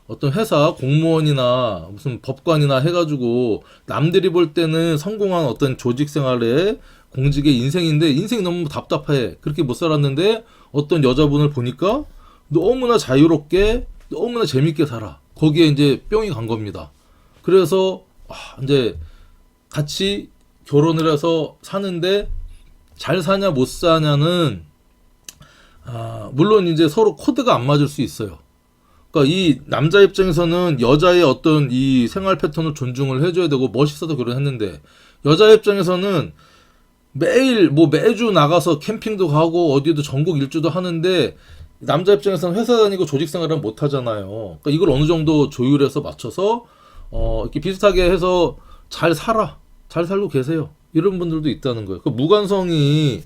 어떤 회사 공무원이나 무슨 법관이나 해가지고 남들이 볼 때는 성공한 어떤 조직 생활에 공직의 인생인데 인생이 너무 답답해. 그렇게 못 살았는데 어떤 여자분을 보니까 너무나 자유롭게 너무나 재밌게 살아. 거기에 이제 뿅이 간 겁니다. 그래서 이제 같이 결혼을 해서 사는데 잘 사냐 못 사냐는 물론 이제 서로 코드가 안 맞을 수 있어요. 그러니까 이 남자 입장에서는 여자의 어떤 이 생활 패턴을 존중을 해줘야 되고 멋있어서 결혼했는데 여자 입장에서는 매일 뭐 매주 나가서 캠핑도 가고 어디도 전국 일주도 하는데 남자 입장에서는 회사 다니고 조직 생활은 못 하잖아요. 그러니까 이걸 어느 정도 조율해서 맞춰서 이렇게 비슷하게 해서 잘 살고 계세요. 이런 분들도 있다는 거예요. 그 무관성이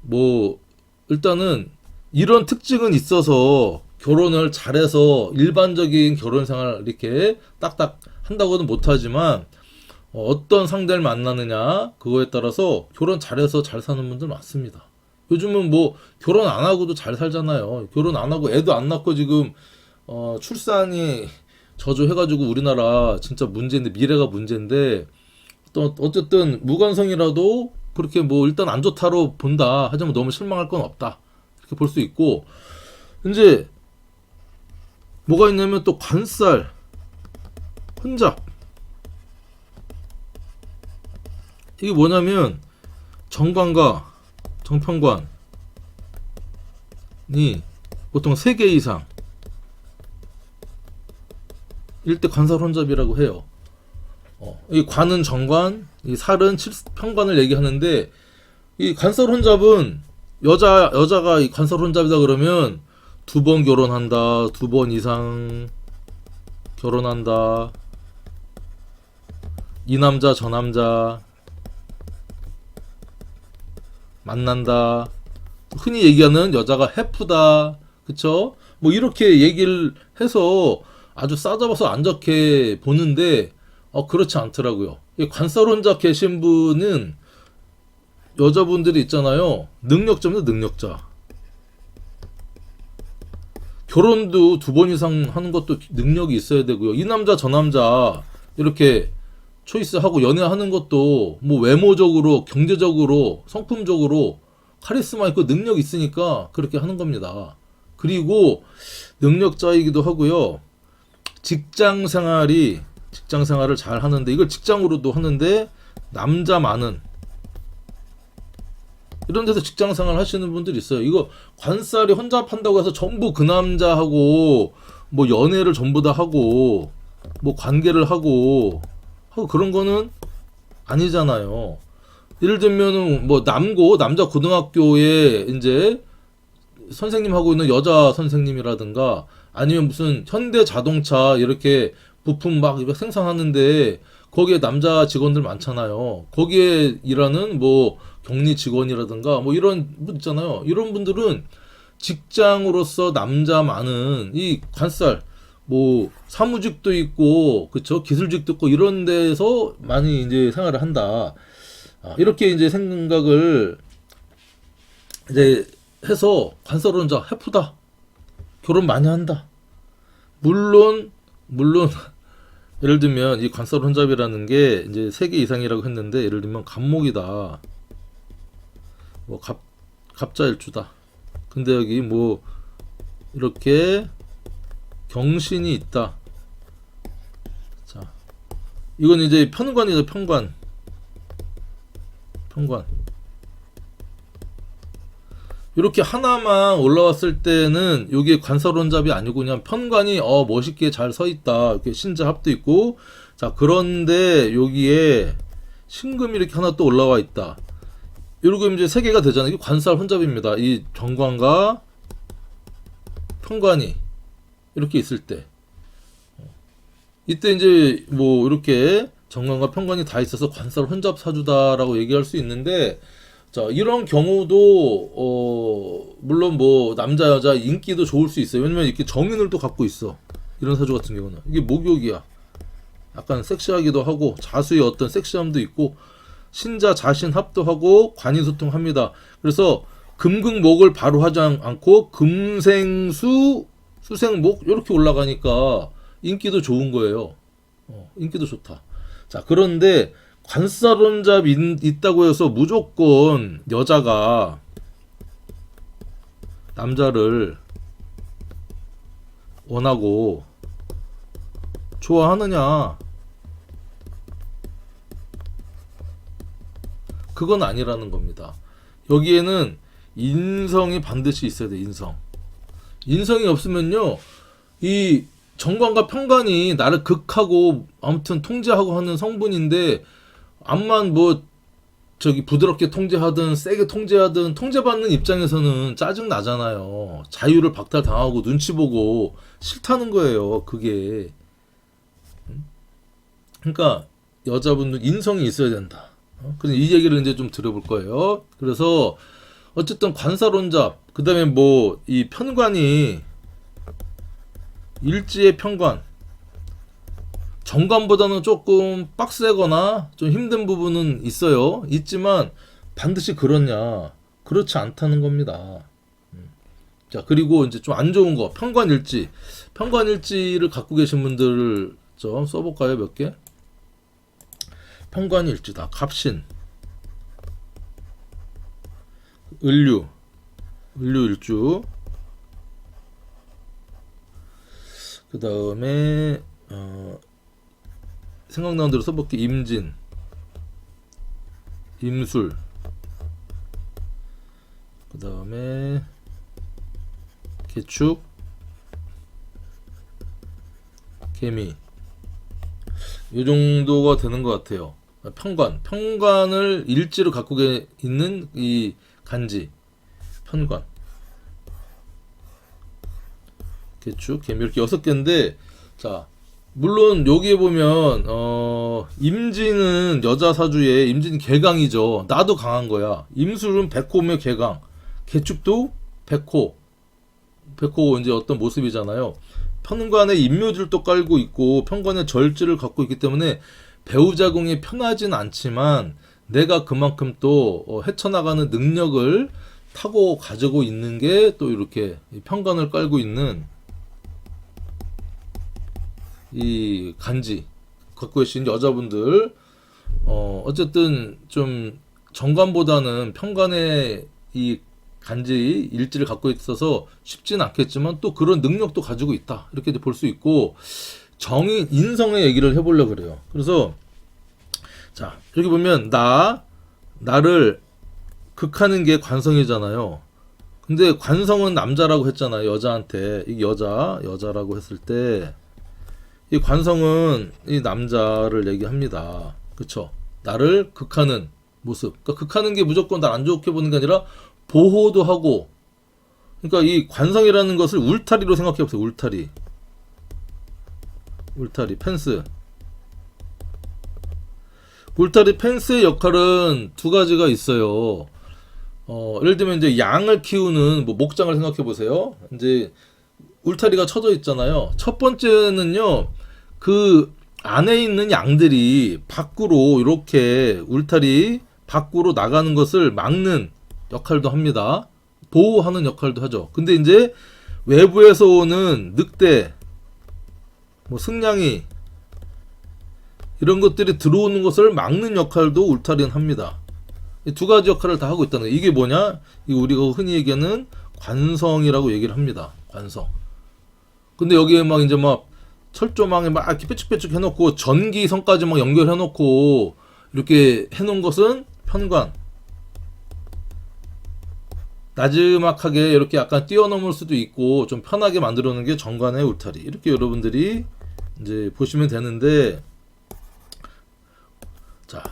뭐 일단은 이런 특징은 있어서 결혼을 잘해서 일반적인 결혼 생활 이렇게 딱딱 한다고는 못하지만 어떤 상대를 만나느냐 그거에 따라서 결혼 잘해서 잘 사는 분들 많습니다. 요즘은 뭐 결혼 안 하고도 잘 살잖아요. 결혼 안 하고 애도 안 낳고 지금 출산이 저조해가지고 우리나라 진짜 문제인데 미래가 문제인데 또 어쨌든 무관성이라도 그렇게 뭐 일단 안 좋다로 본다 하지만 너무 실망할 건 없다 이렇게 볼 수 있고 이제 뭐가 있냐면 또 관살 혼잡 이게 뭐냐면 정관과 정편관이 보통 3개 이상 일대 관살 혼잡이라고 해요. 이 관은 정관, 이 살은 편관을 얘기하는데 이 관살 혼잡은 여자가 이 관살 혼잡이다 그러면 2번 결혼한다, 2번 이상 결혼한다, 이 남자 저 남자 만난다. 흔히 얘기하는 여자가 해프다. 그쵸? 뭐 이렇게 얘기를 해서 아주 싸잡아서 안 좋게 보는데 그렇지 않더라고요. 이 관살혼자 계신 분은 여자분들이 있잖아요. 능력자입니다. 능력자. 결혼도 2번 이상 하는 것도 능력이 있어야 되고요. 이 남자 저 남자 이렇게 초이스하고 연애하는 것도 뭐 외모적으로 경제적으로 성품적으로 카리스마 있고 능력 있으니까 그렇게 하는 겁니다. 그리고 능력자이기도 하고요. 직장 생활을 잘 하는데 이걸 직장으로도 하는데 남자 많은 이런 데서 직장 생활 하시는 분들이 있어요. 이거 관살이 혼잡한다고 해서 전부 그 남자하고 뭐 연애를 전부 다 하고 뭐 관계를 하고 그런 거는 아니잖아요. 예를 들면은 뭐 남자 고등학교에 이제 선생님 하고 있는 여자 선생님이라든가 아니면 무슨 현대 자동차 이렇게 부품 막 생산하는데 거기에 남자 직원들 많잖아요. 거기에 일하는 뭐 격리 직원이라든가 뭐 이런 분 있잖아요. 이런 분들은 직장으로서 남자 많은 이 관살 뭐 사무직도 있고 그쵸 기술직도 있고 이런 데서 많이 이제 생활을 한다. 이렇게 이제 생각을 이제 해서 관살혼자 해프다. 결혼 많이 한다. 물론 예를 들면 이 관살혼잡이라는 게 이제 3개 이상이라고 했는데 예를 들면 갑목이다. 뭐 갑자일주다. 근데 여기 뭐 이렇게 경신이 있다. 자, 이건 이제 편관이죠. 편관. 이렇게 하나만 올라왔을 때는 이게 관살혼잡이 아니고 그냥 편관이 멋있게 잘 서 있다. 이렇게 신자합도 있고. 자, 그런데 여기에 신금이 이렇게 하나 또 올라와 있다. 이러고 이제 3개가 되잖아요. 이게 관살혼잡입니다. 이 정관과 편관이 이렇게 있을 때 이때 이제 뭐 이렇게 정관과 편관이 다 있어서 관살혼잡 사주다라고 얘기할 수 있는데 자 이런 경우도 물론 뭐 남자 여자 인기도 좋을 수 있어요. 왜냐면 이렇게 정인을 또 갖고 있어. 이런 사주 같은 경우는 이게 목욕이야. 약간 섹시하기도 하고 자수의 어떤 섹시함도 있고 신자 자신 합도하고 관이소통합니다. 그래서 금극목을 바로 하지 않고 금생수 수생목 이렇게 올라가니까 인기도 좋은 거예요. 인기도 좋다. 자, 그런데 관사론잡 있다고 해서 무조건 여자가 남자를 원하고 좋아하느냐? 그건 아니라는 겁니다. 여기에는 인성이 반드시 있어야 돼. 인성이 없으면요, 이 정관과 편관이 나를 극하고 아무튼 통제하고 하는 성분인데, 암만 뭐 저기 부드럽게 통제하든 세게 통제하든 통제받는 입장에서는 짜증 나잖아요. 자유를 박탈당하고 눈치 보고 싫다는 거예요. 그게. 그러니까 여자분들 인성이 있어야 된다. 그래서 이 얘기를 이제 좀 들어볼 거예요. 그래서 어쨌든 관사론잡, 그 다음에 뭐 이 편관이 일지의 편관, 정관보다는 조금 빡세거나 좀 힘든 부분은 있지만 반드시 그렇냐? 그렇지 않다는 겁니다. 자, 그리고 이제 좀 안 좋은 거, 편관일지를 갖고 계신 분들을 좀 써볼까요? 몇 개? 편관일지다. 갑신, 을류일주, 그 다음에 생각나는 대로 써볼게. 임진, 임술, 그 다음에 개축, 개미. 이 정도가 되는 것 같아요. 편관을 일지로 갖고 있는 이 간지, 편관, 개축, 개미 이렇게 6개인데, 자, 물론 여기에 보면 임진은 여자 사주에 임진 개강이죠. 나도 강한 거야. 임술은 백호며 개강, 개축도 백호 이제 어떤 모습이잖아요. 편관에 임묘질도 깔고 있고 편관에 절지를 갖고 있기 때문에 배우자궁이 편하진 않지만 내가 그만큼 또 헤쳐나가는 능력을 타고 가지고 있는 게 또 이렇게 편관을 깔고 있는 이 간지 갖고 계신 여자분들, 어쨌든 좀 정관보다는 편관의 이 간지 일지를 갖고 있어서 쉽진 않겠지만 또 그런 능력도 가지고 있다, 이렇게 볼 수 있고, 정의 인성의 얘기를 해보려고 그래요. 그래서 자, 여기 보면 나를 극하는 게 관성이잖아요. 근데 관성은 남자라고 했잖아요. 여자한테. 이 여자라고 했을 때 이 관성은 이 남자를 얘기합니다. 그쵸? 나를 극하는 모습. 그러니까 극하는 게 무조건 날 안 좋게 보는 게 아니라 보호도 하고. 그러니까 이 관성이라는 것을 울타리로 생각해 보세요. 울타리, 펜스. 울타리 펜스의 역할은 두 가지가 있어요. 예를 들면 이제 양을 키우는 뭐 목장을 생각해 보세요. 이제 울타리가 쳐져 있잖아요. 첫 번째는요, 그 안에 있는 양들이 밖으로 이렇게 울타리 밖으로 나가는 것을 막는 역할도 합니다. 보호하는 역할도 하죠. 근데 이제 외부에서 오는 늑대, 뭐 승냥이, 이런 것들이 들어오는 것을 막는 역할도 울타리는 합니다. 이 두 가지 역할을 다 하고 있다는 거예요. 이게 뭐냐? 이게 우리가 흔히 얘기하는 관성이라고 얘기를 합니다. 관성. 근데 여기에 막 이제 막 철조망에 막 이렇게 뾰족뾰족 해놓고 전기선까지 막 연결해놓고 이렇게 해놓은 것은 편관. 나지막하게 이렇게 약간 뛰어넘을 수도 있고 좀 편하게 만들어 놓은 게 정관의 울타리. 이렇게 여러분들이 이제 보시면 되는데, 자,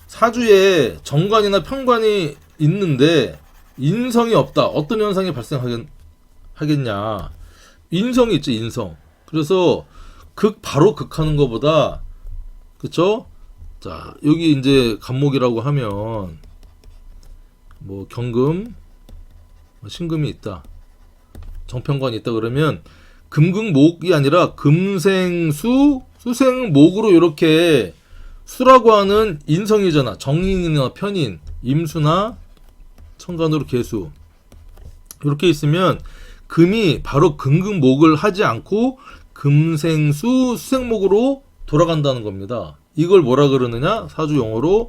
사주에 정관이나 편관이 있는데 인성이 없다. 어떤 현상이 발생하겠냐? 인성이 있지, 인성. 그래서 바로 극하는 것보다, 그쵸? 자, 여기 이제 간목이라고 하면 뭐 경금, 신금이 있다, 정편관이 있다 그러면 금극목이 아니라 금생수, 수생목으로 이렇게 수라고 하는 인성이잖아. 정인이나 편인, 임수나 천간으로 개수. 이렇게 있으면 금이 바로 금극목을 하지 않고 금생수, 수생목으로 돌아간다는 겁니다. 이걸 뭐라 그러느냐? 사주 용어로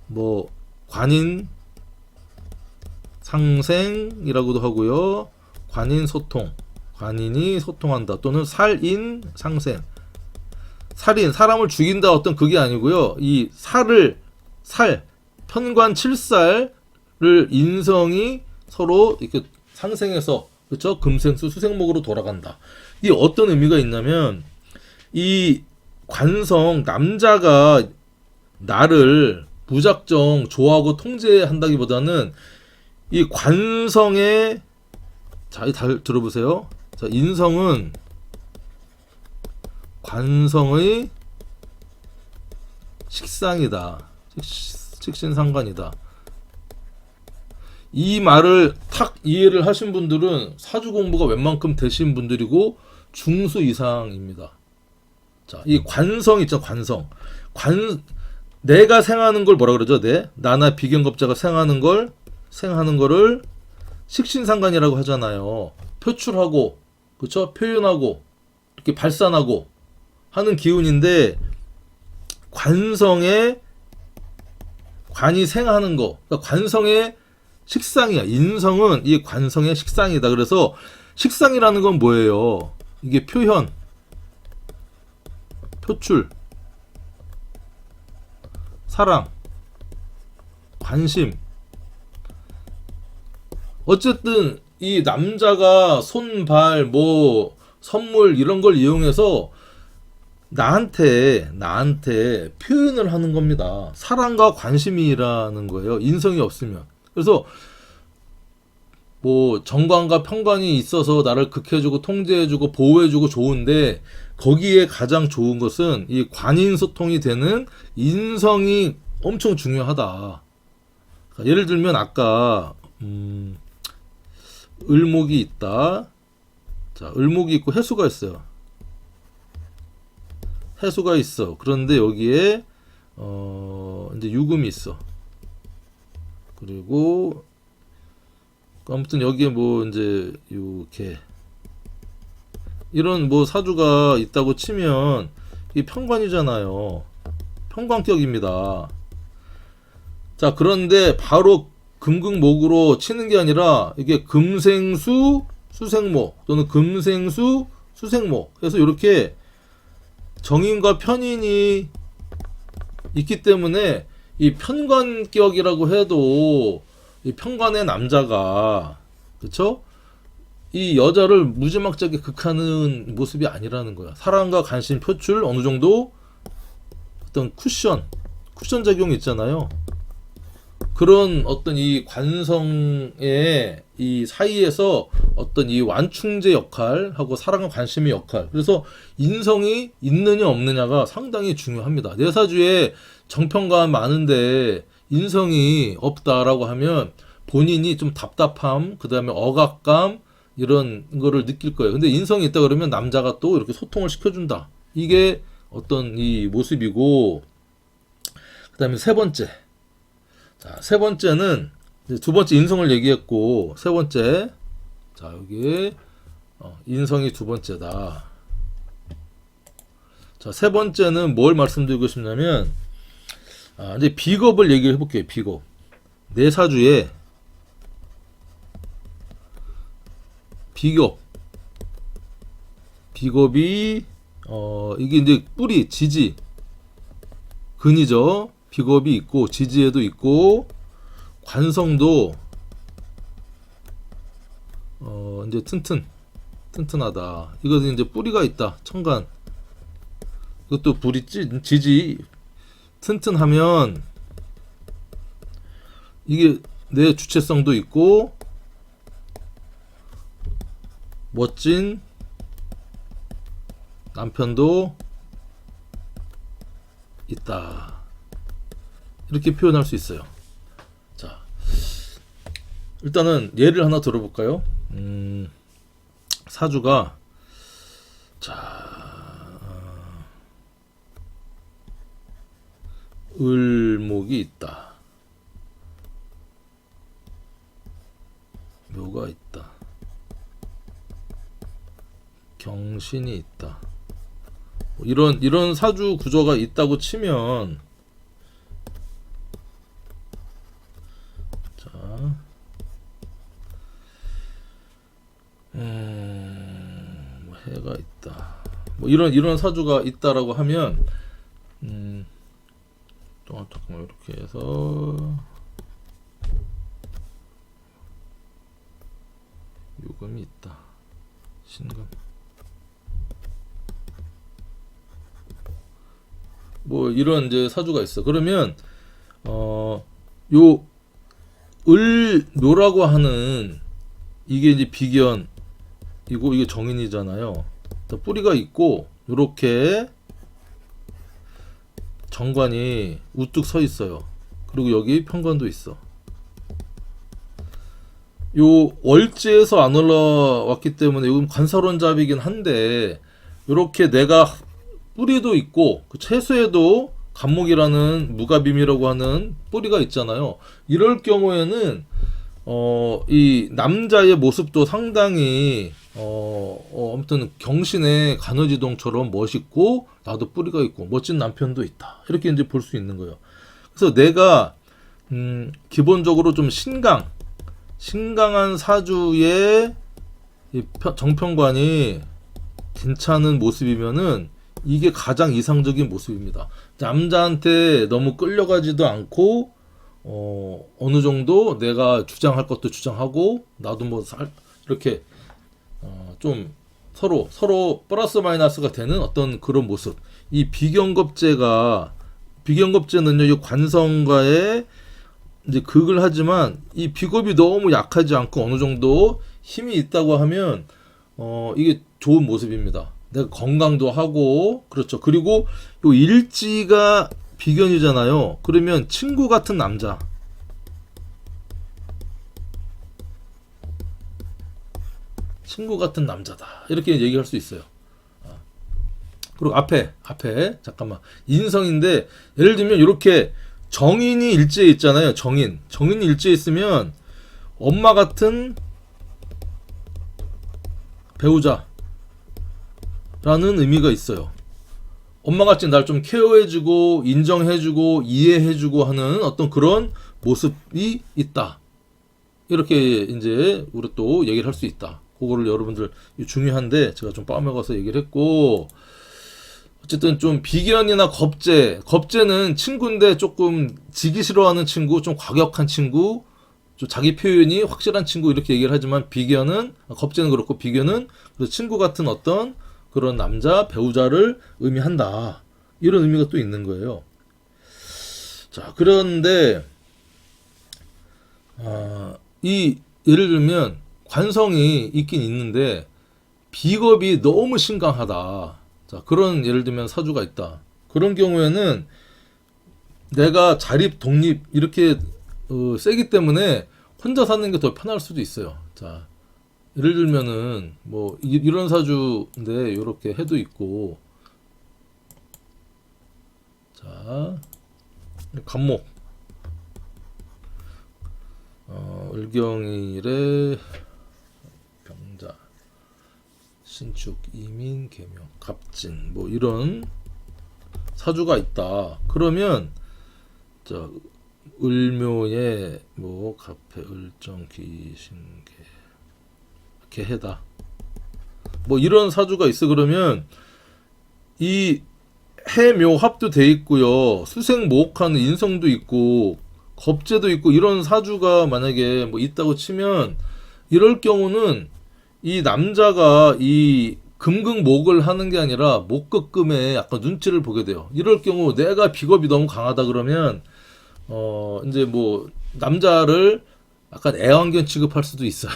뭐 관인 상생이라고도 하고요. 관인 소통, 관인이 소통한다 또는 살인 상생. 살인, 사람을 죽인다 어떤 그게 아니고요. 이 편관 7살을 인성이 서로 이렇게 상생해서 그렇죠? 금생수 수생목으로 돌아간다. 이게 어떤 의미가 있냐면 이 관성 남자가 나를 무작정 좋아하고 통제한다기보다는 이 관성의 자, 잘 들어보세요. 자, 인성은 관성의 식상이다. 식신상관이다. 이 말을 탁 이해를 하신 분들은 사주 공부가 웬만큼 되신 분들이고 중수 이상입니다. 자, 이 관성 있죠, 관성. 내가 생하는 걸 뭐라 그러죠? 나나 비견겁자가 생하는 거를 식신상관이라고 하잖아요. 표출하고, 그렇죠? 표현하고, 이렇게 발산하고 하는 기운인데 관성에 관이 생하는 거, 그러니까 관성의 식상이야. 인성은 이 관성의 식상이다. 그래서 식상이라는 건 뭐예요? 이게 표현, 표출, 사랑, 관심. 어쨌든 이 남자가 손, 발, 뭐 선물 이런 걸 이용해서 나한테 표현을 하는 겁니다. 사랑과 관심이라는 거예요. 인성이 없으면. 그래서 뭐 정관과 편관이 있어서 나를 극해주고 통제해주고 보호해주고 좋은데 거기에 가장 좋은 것은 이 관인소통이 되는 인성이 엄청 중요하다. 예를 들면 아까 을목이 있다. 자, 을목이 있고 해수가 있어요. 해수가 있어. 그런데 여기에 이제 유금이 있어. 그리고 아무튼 여기에 뭐 이제 이렇게 이런 뭐 사주가 있다고 치면 이 편관이잖아요. 편관격입니다. 자, 그런데 바로 금극목으로 치는 게 아니라 이게 금생수 수생목 또는 금생수 수생목 해서 이렇게 정인과 편인이 있기 때문에 이 편관격이라고 해도 이 편관의 남자가 그쵸? 이 여자를 무지막지하게 극하는 모습이 아니라는 거야. 사랑과 관심 표출 어느 정도 어떤 쿠션 작용이 있잖아요. 그런 어떤 이 관성의 이 사이에서 어떤 이 완충제 역할하고 사랑과 관심의 역할. 그래서 인성이 있느냐 없느냐가 상당히 중요합니다. 내 사주에 정편관 많은데 인성이 없다라고 하면 본인이 좀 답답함, 그 다음에 억압감 이런 거를 느낄 거예요. 근데 인성이 있다 그러면 남자가 또 이렇게 소통을 시켜준다. 이게 어떤 이 모습이고, 그 다음에 세 번째. 자, 세 번째는 두 번째 인성을 얘기했고, 세 번째. 자, 여기 인성이 두 번째다. 자, 세 번째는 뭘 말씀드리고 싶냐면, 이제 비겁을 얘기를 해볼게요. 비겁. 내 사주에 비겁이 이게 이제 뿌리, 지지, 근이죠. 비겁이 있고 지지에도 있고 관성도 이제 튼튼하다. 이것은 이제 뿌리가 있다. 천간. 이것도 뿌리 지지 튼튼하면 이게 내 주체성도 있고 멋진 남편도 있다. 이렇게 표현할 수 있어요. 자, 일단은 예를 하나 들어볼까요? 사주가 자, 을목이 있다. 묘가 있다. 경신이 있다. 이런 사주 구조가 있다고 치면, 자, 뭐 해가 있다. 뭐 이런 사주가 있다라고 하면, 잠깐만 이렇게 해서 요금이 있다. 신금. 뭐 이런 이제 사주가 있어. 그러면 요 을묘라고 하는 이게 이제 비견이고 이게 정인이잖아요. 뿌리가 있고 요렇게 정관이 우뚝 서 있어요. 그리고 여기 편관도 있어. 요 월지에서 안 올라왔기 때문에 이건 관사론잡이긴 한데, 요렇게 내가 뿌리도 있고 그 채수에도 간목이라는 무가빔이라고 하는 뿌리가 있잖아요. 이럴 경우에는 이 남자의 모습도 상당히 아무튼 경신의 간호지동처럼 멋있고 나도 뿌리가 있고 멋진 남편도 있다. 이렇게 이제 볼 수 있는 거예요. 그래서 내가 기본적으로 좀 신강한 사주의 이 정편관이 괜찮은 모습이면은 이게 가장 이상적인 모습입니다. 남자한테 너무 끌려가지도 않고 어느 정도 내가 주장할 것도 주장하고 나도 뭐 이렇게 좀 서로 플러스 마이너스가 되는 어떤 그런 모습. 이 비견겁제는요, 이 관성과의 이제 극을 하지만 이 비겁이 너무 약하지 않고 어느 정도 힘이 있다고 하면 이게 좋은 모습입니다. 내가 건강도 하고, 그렇죠. 그리고 요 일지가 비견이잖아요. 그러면 친구 같은 남자. 친구 같은 남자다. 이렇게 얘기할 수 있어요. 그리고 앞에 잠깐만 인성인데, 예를 들면 이렇게 정인이 일지에 있잖아요. 정인이 일지에 있으면 엄마 같은 배우자라는 의미가 있어요. 엄마같이 날 좀 케어해주고 인정해주고 이해해주고 하는 어떤 그런 모습이 있다. 이렇게 이제 우리 또 얘기를 할 수 있다. 그거를 여러분들 중요한데 제가 좀 빠먹어서 얘기를 했고, 어쨌든 좀 비견이나 겁제는 친구인데 조금 지기 싫어하는 친구, 좀 과격한 친구, 좀 자기 표현이 확실한 친구 이렇게 얘기를 하지만 겁제는 그렇고 비견은 친구 같은 어떤 그런 남자 배우자를 의미한다. 이런 의미가 또 있는 거예요. 자, 그런데 예를 들면 관성이 있긴 있는데 비겁이 너무 신강하다. 자, 그런 예를 들면 사주가 있다. 그런 경우에는 내가 자립, 독립 이렇게 세기 때문에 혼자 사는 게 더 편할 수도 있어요. 자, 예를 들면은 뭐 이런 사주인데 이렇게 해도 있고, 자, 간목, 을경일의 병자, 신축, 이민, 계명, 갑진, 뭐 이런 사주가 있다. 그러면 자, 을묘에 뭐 갑해, 을정, 귀신계, 개해다. 뭐 이런 사주가 있어. 그러면 이 해묘합도 돼 있고요. 수생목하는 인성도 있고 겁재도 있고 이런 사주가 만약에 뭐 있다고 치면, 이럴 경우는 이 남자가 이 금극목을 하는 게 아니라 목극금에 약간 눈치를 보게 돼요. 이럴 경우 내가 비겁이 너무 강하다 그러면 이제 뭐 남자를 약간 애완견 취급할 수도 있어요.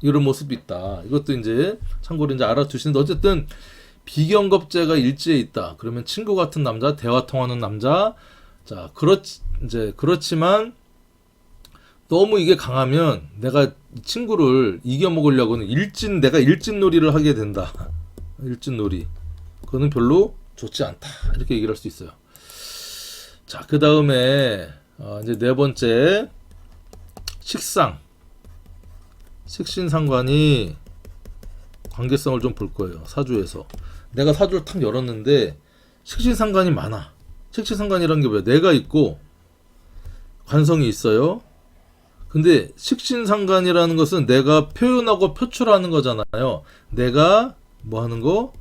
이런 모습이 있다. 이것도 이제 참고로 이제 알아두시는데, 어쨌든 비견겁제가 일지에 있다. 그러면 친구 같은 남자, 대화 통하는 남자. 자, 그렇지만 너무 이게 강하면 내가 친구를 이겨먹으려고는 내가 일진놀이를 하게 된다. 일진놀이. 그거는 별로 좋지 않다. 이렇게 얘기를 할 수 있어요. 자, 그 다음에 이제 네 번째 식상. 식신상관이 관계성을 좀 볼 거예요. 사주에서. 내가 사주를 탁 열었는데 식신상관이 많아. 식신상관이란 게 뭐야? 내가 있고 관성이 있어요. 근데 식신상관이라는 것은 내가 표현하고 표출하는 거잖아요. 내가 뭐 하는 거?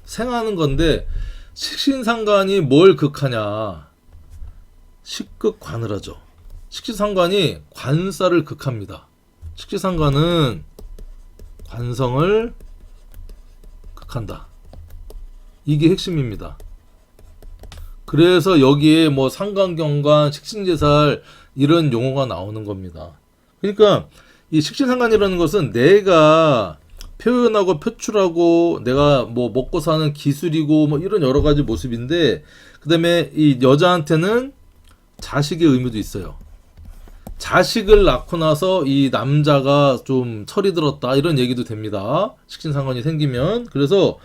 생하는 건데 식신상관이 뭘 극하냐? 식극관을 하죠. 식신상관이 관사를 극합니다. 식신상관은 관성을 극한다. 이게 핵심입니다. 그래서 여기에 뭐 상관경관, 식신제살 이런 용어가 나오는 겁니다. 그러니까 이 식신상관이라는 것은 내가 표현하고 표출하고 내가 뭐 먹고 사는 기술이고 뭐 이런 여러 가지 모습인데, 그 다음에 이 여자한테는 자식의 의미도 있어요. 자식을 낳고 나서 이 남자가 좀 철이 들었다 이런 얘기도 됩니다. 식신상관이 생기면. 그래서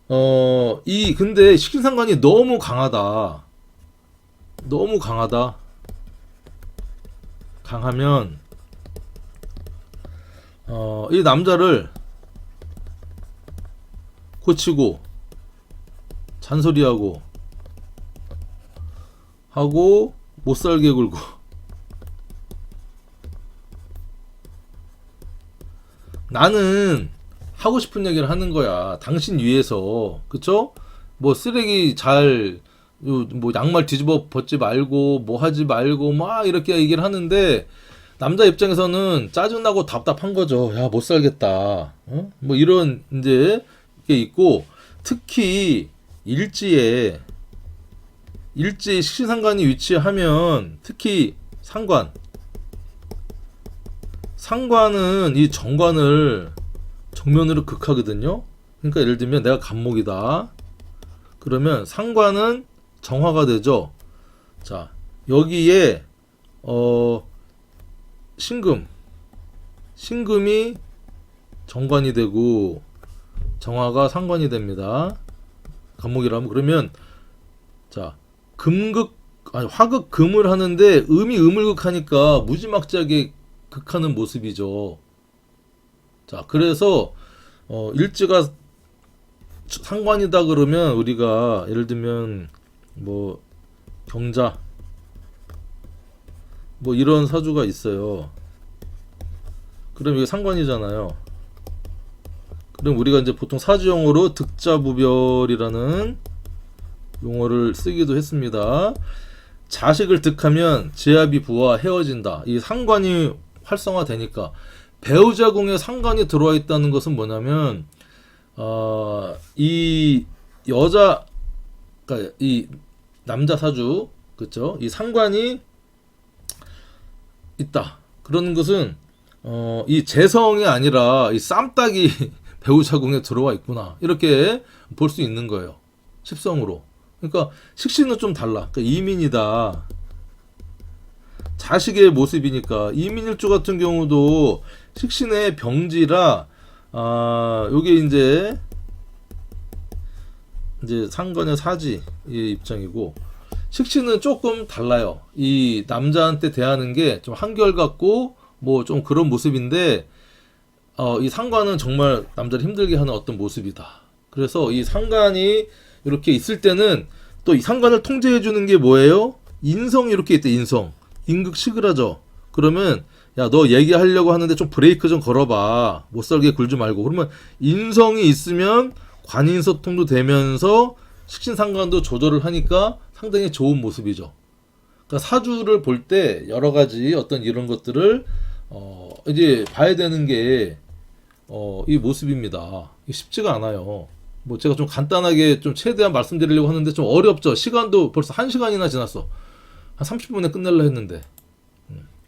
근데 식신상관이 너무 강하다. 너무 강하다. 강하면 이 남자를 고치고 잔소리하고 하고 못살게 굴고 나는 하고 싶은 얘기를 하는 거야. 당신 위해서. 그쵸? 뭐 쓰레기 뭐 양말 뒤집어 벗지 말고 뭐 하지 말고 막 이렇게 얘기를 하는데 남자 입장에서는 짜증나고 답답한 거죠. 야, 못 살겠다. 뭐 이런 이제 게 있고, 특히 일지에 식신상관이 위치하면 특히 상관은 이 정관을 정면으로 극하거든요. 그러니까 예를 들면 내가 간목이다. 그러면 상관은 정화가 되죠. 자, 여기에 신금이 정관이 되고 정화가 상관이 됩니다. 간목이라면. 그러면 자, 화극 금을 하는데 음이 음을 극하니까 무지막지하게 극하는 모습이죠. 자, 그래서 일지가 상관이다 그러면 우리가 예를 들면 뭐 경자 뭐 이런 사주가 있어요. 그럼 이게 상관이잖아요. 그럼 우리가 이제 보통 사주용어로 득자부별이라는 용어를 쓰기도 했습니다. 자식을 득하면 제압이 부와 헤어진다. 이 상관이 활성화되니까. 배우자궁에 상관이 들어와 있다는 것은 뭐냐면 이 여자, 그러니까 이 남자 사주, 그렇죠? 이 상관이 있다. 그러는 것은 이 재성이 아니라 이 쌈딱이 배우자궁에 들어와 있구나. 이렇게 볼 수 있는 거예요. 십성으로. 그러니까 식신은 좀 달라. 그러니까 이민이다. 자식의 모습이니까. 이민일주 같은 경우도 식신의 병지라 요게 이제 상관의 사지의 입장이고, 식신은 조금 달라요. 이 남자한테 대하는 게 좀 한결같고 뭐 좀 그런 모습인데 이 상관은 정말 남자를 힘들게 하는 어떤 모습이다. 그래서 이 상관이 이렇게 있을 때는 또 이 상관을 통제해 주는 게 뭐예요? 인성이 이렇게 있대. 인성. 인극식을하죠. 그러면 야, 너 얘기하려고 하는데 좀 브레이크 좀 걸어봐. 못 살게 굴지 말고. 그러면 인성이 있으면 관인소통도 되면서 식신상관도 조절을 하니까 상당히 좋은 모습이죠. 그러니까 사주를 볼 때 여러 가지 어떤 이런 것들을 이제 봐야 되는 게 이 모습입니다. 이게 쉽지가 않아요. 뭐 제가 좀 간단하게 좀 최대한 말씀드리려고 하는데 좀 어렵죠. 시간도 벌써 1시간이나 지났어. 한 30분에 끝내려 했는데.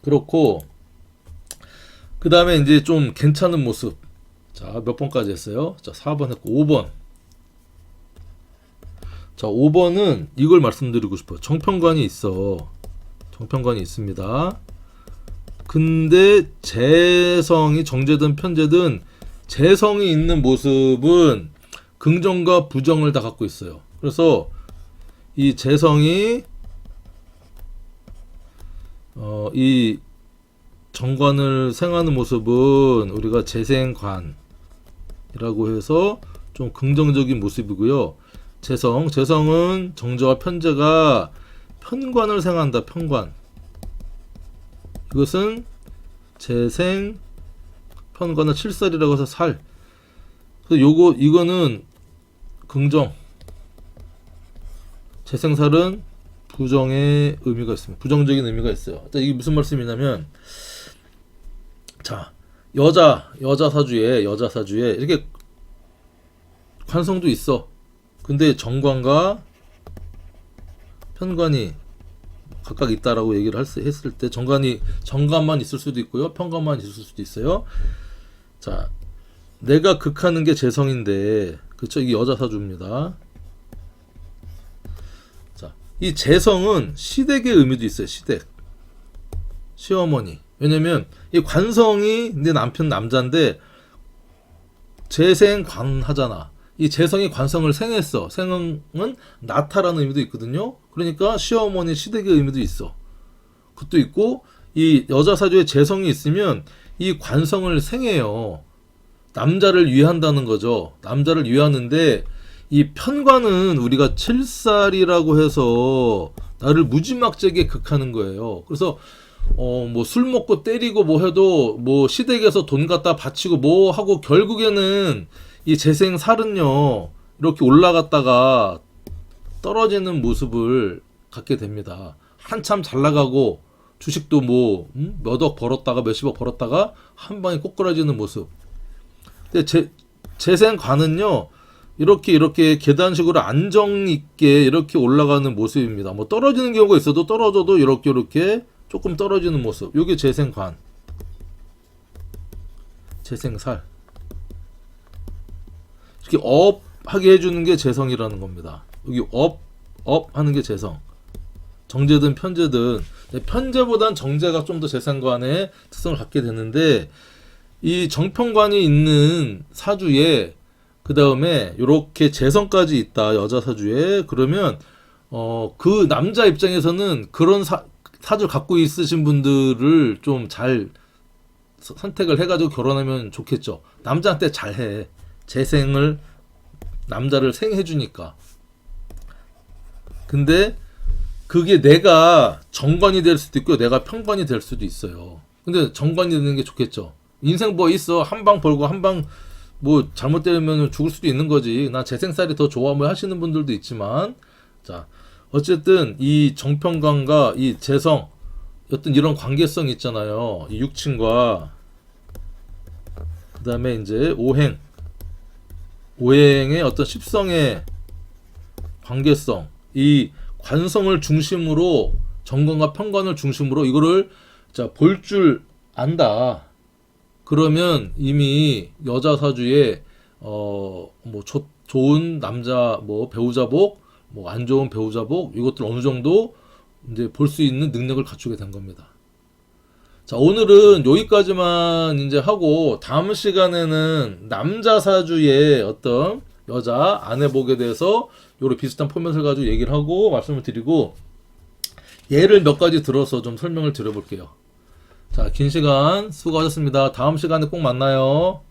그렇고, 그 다음에 이제 좀 괜찮은 모습. 자, 몇 번까지 했어요? 자, 4번 했고, 5번. 자, 5번은 이걸 말씀드리고 싶어요. 정편관이 있어. 정편관이 있습니다. 근데 재성이 정제든 편제든 재성이 있는 모습은 긍정과 부정을 다 갖고 있어요. 그래서 이 재성이 이 정관을 생하는 모습은 우리가 재생관이라고 해서 좀 긍정적인 모습이고요. 재성은 정제와 편제가 편관을 생한다. 편관. 이것은 재생 편관을 칠살이라고 해서 살. 그래서 이거는 긍정. 재생살은 부정의 의미가 있습니다. 부정적인 의미가 있어요. 자, 이게 무슨 말씀이냐면, 자, 여자 사주에 이렇게 관성도 있어. 근데 정관과 편관이 각각 있다라고 얘기를 했을 때 정관만 있을 수도 있고요. 편관만 있을 수도 있어요. 자, 내가 극하는 게 재성인데, 그쵸? 이게 여자 사주입니다. 자, 이 재성은 시댁의 의미도 있어요. 시댁. 시어머니. 왜냐면 이 관성이 내 남편 남자인데 재생관 하잖아. 이 재성이 관성을 생했어. 생은 나타라는 의미도 있거든요. 그러니까 시어머니 시댁의 의미도 있어. 그것도 있고, 이 여자 사주에 재성이 있으면 이 관성을 생해요. 남자를 위한다는 거죠. 남자를 위하는데, 이 편관은 우리가 칠살이라고 해서 나를 무지막지하게 극하는 거예요. 그래서 뭐 술 먹고 때리고 뭐 해도 뭐 시댁에서 돈 갖다 바치고 뭐 하고 결국에는 이 재생살은요, 이렇게 올라갔다가 떨어지는 모습을 갖게 됩니다. 한참 잘 나가고 주식도 뭐 몇 억 벌었다가 몇십억 벌었다가 한 방에 꼬꾸라지는 모습. 근데 재생관은요, 이렇게 계단식으로 안정 있게 이렇게 올라가는 모습입니다. 뭐 떨어지는 경우가 있어도 떨어져도 이렇게 조금 떨어지는 모습. 이게 재생관. 재생살. 이렇게 업 하게 해주는 게 재성이라는 겁니다. 여기 업 하는 게 재성. 정제든 편제든, 편제보단 정제가 좀 더 재생관의 특성을 갖게 되는데, 이 정편관이 있는 사주에 그 다음에 이렇게 재성까지 있다. 여자 사주에. 그러면 그 남자 입장에서는 그런 사주를 갖고 있으신 분들을 좀 잘 선택을 해가지고 결혼하면 좋겠죠. 남자한테 잘해. 재생을 남자를 생해주니까. 근데 그게 내가 정관이 될 수도 있고 내가 편관이 될 수도 있어요. 근데 정관이 되는 게 좋겠죠. 인생 뭐 있어. 한 방 벌고 한 방 뭐 잘못 때리면 죽을 수도 있는 거지. 나 재생살이 더 좋아 뭐 하시는 분들도 있지만, 자, 어쨌든 이 정편관과 이 재성, 어떤 이런 관계성 있잖아요. 이 육친과 그 다음에 이제 오행의 어떤 십성의 관계성, 이 관성을 중심으로 정관과 편관을 중심으로 이거를 볼 줄 안다. 그러면 이미 여자 사주에 뭐 좋은 남자 뭐 배우자복, 뭐 안 좋은 배우자복, 이것들 어느 정도 이제 볼 수 있는 능력을 갖추게 된 겁니다. 자, 오늘은 여기까지만 이제 하고, 다음 시간에는 남자 사주의 어떤 여자 아내복에 대해서 요런 비슷한 포맷을 가지고 얘기를 하고 말씀을 드리고, 예를 몇 가지 들어서 좀 설명을 드려볼게요. 자, 긴 시간 수고하셨습니다. 다음 시간에 꼭 만나요.